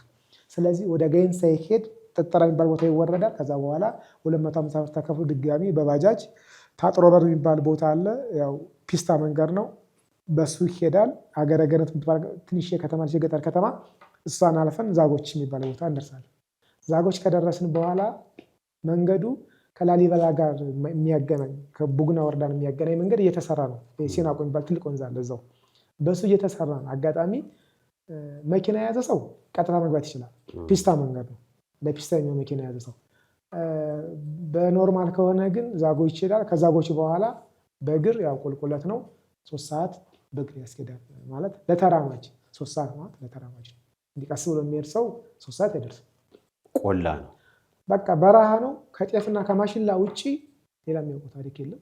ስለዚህ ወደ ጋይንት ሳይሄድ ጥጠራ የሚባል ቦታ ይወረዳል። ከዛ በኋላ 250 ብር ተከፍሎ ድጋሚ በባጃጅ ታጥሮ በር የሚባል ቦታ አለ። ያው ፒስታ መንገድ ነው፣ በሱ ይሄዳል። ሀገረ ገነት ትንሽ ከተማ የገጠር ከተማ፣ እሷን አልፈን ዛጎች የሚባል ቦታ እንደርሳለን። ዛጎች ከደረስን በኋላ መንገዱ ከላሊበላ ጋር የሚያገናኝ ከቡግና ወረዳን የሚያገናኝ መንገድ እየተሰራ ነው። ሲናቆ የሚባል ትልቅ ወንዝ አለ እዛው፣ በሱ እየተሰራ ነው። አጋጣሚ መኪና የያዘ ሰው ቀጥታ መግባት ይችላል። ፒስታ መንገድ ነው፣ ለፒስታ የሚሆን መኪና የያዘ ሰው። በኖርማል ከሆነ ግን ዛጎች ይችላል። ከዛጎች በኋላ በእግር ያው ቁልቁለት ነው። 3 ሰዓት በእግር ያስኬዳል። ማለት ለተራማጅ 3 ሰዓት ማለት ለተራማጅ ነው። እንዲቀስ ብሎ የሚሄድ ሰው 3 ሰዓት አይደርስም። ቆላ ነው፣ በቃ በረሃ ነው። ከጤፍና ከማሽላ ውጪ ሌላ የሚያውቀው ታሪክ የለም።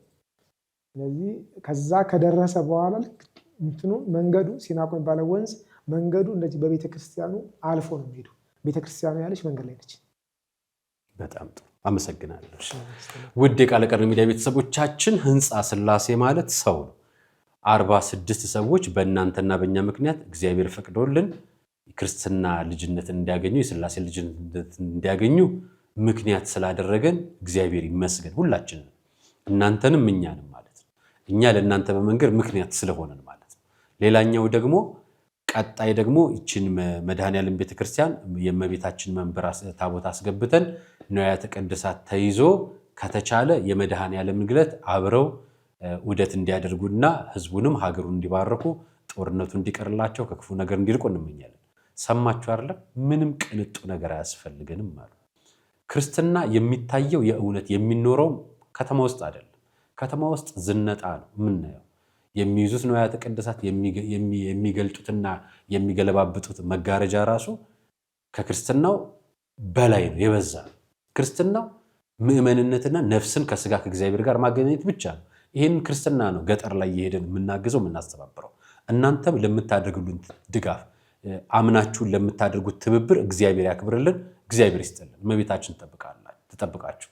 ስለዚህ ከዛ ከደረሰ በኋላ ልክ እንትኑ መንገዱ ሲናቆ የሚባለው ወንዝ መንገዱ እንደዚህ በቤተክርስቲያኑ አልፎ ነው የሚሄዱ። ቤተክርስቲያኑ ያለች መንገድ ላይ ነች። በጣም ጥሩ አመሰግናለሁ። ውድ የቃል ቀርን ሚዲያ ቤተሰቦቻችን ህንፃ ሥላሴ ማለት ሰው ነው። 46 ሰዎች በእናንተና በእኛ ምክንያት እግዚአብሔር ፈቅዶልን ክርስትና ልጅነትን እንዲያገኙ የሥላሴ ልጅነት እንዲያገኙ ምክንያት ስላደረገን እግዚአብሔር ይመስገን። ሁላችንም እናንተንም እኛንም ማለት ነው። እኛ ለእናንተ በመንገድ ምክንያት ስለሆነን ማለት ነው። ሌላኛው ደግሞ ቀጣይ ደግሞ ይችን መድኃኔዓለም ቤተክርስቲያን የእመቤታችን መንበር ታቦት አስገብተን ንዋያተ ቅድሳት ተይዞ ከተቻለ የመድኃኔዓለም ዕለት አብረው ውደት እንዲያደርጉና ህዝቡንም ሀገሩን እንዲባርኩ ጦርነቱ እንዲቀርላቸው ከክፉ ነገር እንዲርቁ እንመኛለን። ሰማችሁ አይደለም? ምንም ቅንጡ ነገር አያስፈልገንም ማለት ክርስትና የሚታየው የእውነት የሚኖረው ከተማ ውስጥ አይደለም። ከተማ ውስጥ ዝነጣ ነው የምናየው። የሚይዙት ንዋያተ ቅድሳት የሚገልጡትና የሚገለባብጡት መጋረጃ ራሱ ከክርስትናው በላይ ነው፣ የበዛ ነው። ክርስትናው ምእመንነትና ነፍስን ከስጋ ከእግዚአብሔር ጋር ማገናኘት ብቻ ነው። ይህን ክርስትና ነው ገጠር ላይ የሄደን የምናግዘው የምናስተባብረው። እናንተም ለምታደርጉልን ድጋፍ አምናችሁን ለምታደርጉት ትብብር እግዚአብሔር ያክብርልን፣ እግዚአብሔር ይስጥልን። እመቤታችን ትጠብቃችሁ።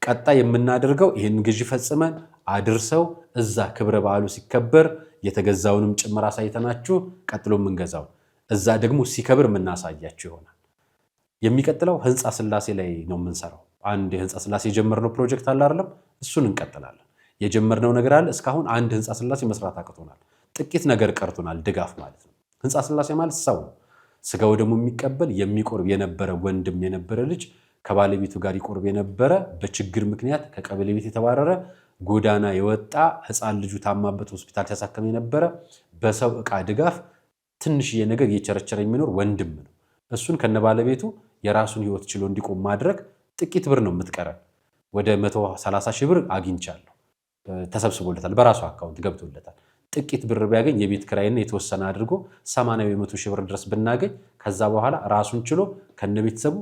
ቀጣይ የምናደርገው ይህን ግዢ ፈጽመን አድርሰው እዛ ክብረ በዓሉ ሲከበር የተገዛውንም ጭምር አሳይተናችሁ ቀጥሎ የምንገዛው እዛ ደግሞ ሲከብር የምናሳያችሁ ይሆናል። የሚቀጥለው ህንፃ ሥላሴ ላይ ነው የምንሰራው። አንድ የህንፃ ሥላሴ የጀመርነው ፕሮጀክት አለ አይደለም? እሱን እንቀጥላለን። የጀመርነው ነገር አለ። እስካሁን አንድ ህንፃ ሥላሴ መስራት አቅቶናል። ጥቂት ነገር ቀርቶናል፣ ድጋፍ ማለት ነው። ህንፃ ሥላሴ ማለት ሰው ነው። ስጋው ደግሞ የሚቀበል የሚቆርብ የነበረ ወንድም የነበረ ልጅ ከባለቤቱ ጋር ይቆርብ የነበረ በችግር ምክንያት ከቀበሌ ቤት የተባረረ ጎዳና የወጣ ህፃን ልጁ ታማበት ሆስፒታል ሲያሳከም የነበረ በሰው ዕቃ ድጋፍ ትንሽዬ ነገር እየቸረቸረ የሚኖር ወንድም ነው። እሱን ከነባለቤቱ የራሱን ህይወት ችሎ እንዲቆም ማድረግ ጥቂት ብር ነው የምትቀረን። ወደ 130 ሺህ ብር አግኝቻለሁ፣ ተሰብስቦለታል፣ በራሱ አካውንት ገብቶለታል። ጥቂት ብር ቢያገኝ የቤት ክራይና የተወሰነ አድርጎ 80 ወይ 100 ሺህ ብር ድረስ ብናገኝ ከዛ በኋላ ራሱን ችሎ ከነቤተሰቡ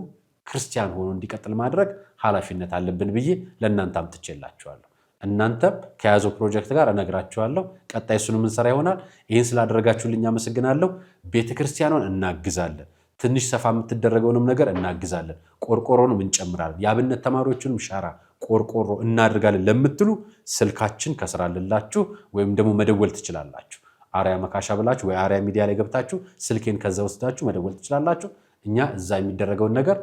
ክርስቲያን ሆኖ እንዲቀጥል ማድረግ ኃላፊነት አለብን ብዬ ለእናንተ አምጥቼላችኋለሁ። እናንተም ከያዘው ፕሮጀክት ጋር እነግራችኋለሁ። ቀጣይ እሱን የምንሰራ ይሆናል። ይህን ስላደረጋችሁልኝ አመሰግናለሁ። ቤተክርስቲያኗን እናግዛለን። ትንሽ ሰፋ የምትደረገውንም ነገር እናግዛለን፣ ቆርቆሮንም እንጨምራለን፣ የአብነት ተማሪዎችንም ሻራ ቆርቆሮ እናደርጋለን ለምትሉ ስልካችን ከስራ አለላችሁ ወይም ደግሞ መደወል ትችላላችሁ። አርያ መካሻ ብላችሁ ወይ አርያ ሚዲያ ላይ ገብታችሁ ስልኬን ከዛ ወስዳችሁ መደወል ትችላላችሁ። እኛ እዛ የሚደረገውን ነገር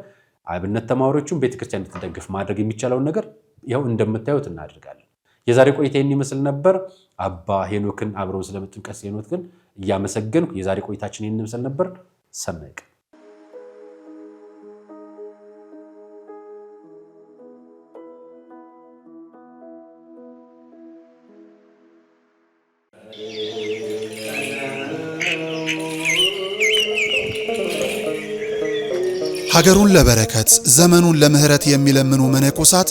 አብነት ተማሪዎቹን ቤተክርስቲያን እንድትደግፍ ማድረግ የሚቻለውን ነገር ያው እንደምታዩት እናደርጋለን። የዛሬ ቆይታ ይህን ይመስል ነበር። አባ ሄኖክን አብረው ስለመጡ ቀሲስ ሄኖክን እያመሰገንኩ የዛሬ ቆይታችን ይህን ይመስል ነበር። ሰናይ ቀን። ሀገሩን ለበረከት ዘመኑን ለምህረት የሚለምኑ መነኮሳት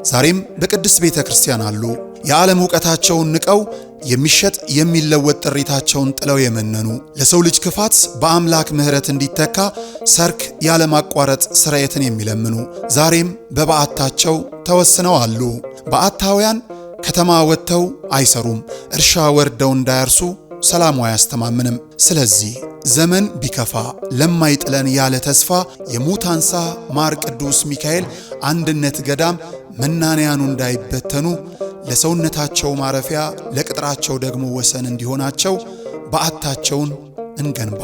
ዛሬም በቅድስት ቤተ ክርስቲያን አሉ። የዓለም ዕውቀታቸውን ንቀው የሚሸጥ የሚለወጥ ጥሪታቸውን ጥለው የመነኑ ለሰው ልጅ ክፋት በአምላክ ምህረት እንዲተካ ሰርክ ያለማቋረጥ ስርየትን የሚለምኑ ዛሬም በበዓታቸው ተወስነው አሉ። በዓታውያን ከተማ ወጥተው አይሰሩም፣ እርሻ ወርደው እንዳያርሱ ሰላሙ አያስተማምንም። ስለዚህ ዘመን ቢከፋ ለማይጥለን ያለ ተስፋ የሙታንሳ ማር ቅዱስ ሚካኤል አንድነት ገዳም መናንያኑ እንዳይበተኑ ለሰውነታቸው ማረፊያ ለቅጥራቸው ደግሞ ወሰን እንዲሆናቸው በዓታቸውን እንገንባ።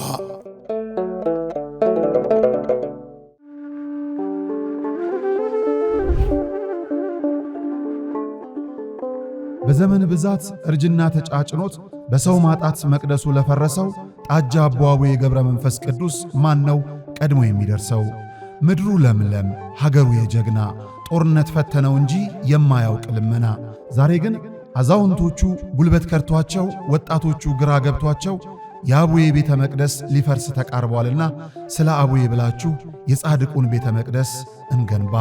በዘመን ብዛት እርጅና ተጫጭኖት በሰው ማጣት መቅደሱ ለፈረሰው ጣጃ አቦ አቡነ ገብረ መንፈስ ቅዱስ ማን ነው ቀድሞ የሚደርሰው? ምድሩ ለምለም ሀገሩ የጀግና ጦርነት ፈተነው እንጂ የማያውቅ ልመና። ዛሬ ግን አዛውንቶቹ ጉልበት ከርቷቸው ወጣቶቹ ግራ ገብቷቸው የአቡዬ ቤተ መቅደስ ሊፈርስ ተቃርቧልና ስለ አቡዬ ብላችሁ የጻድቁን ቤተ መቅደስ እንገንባ።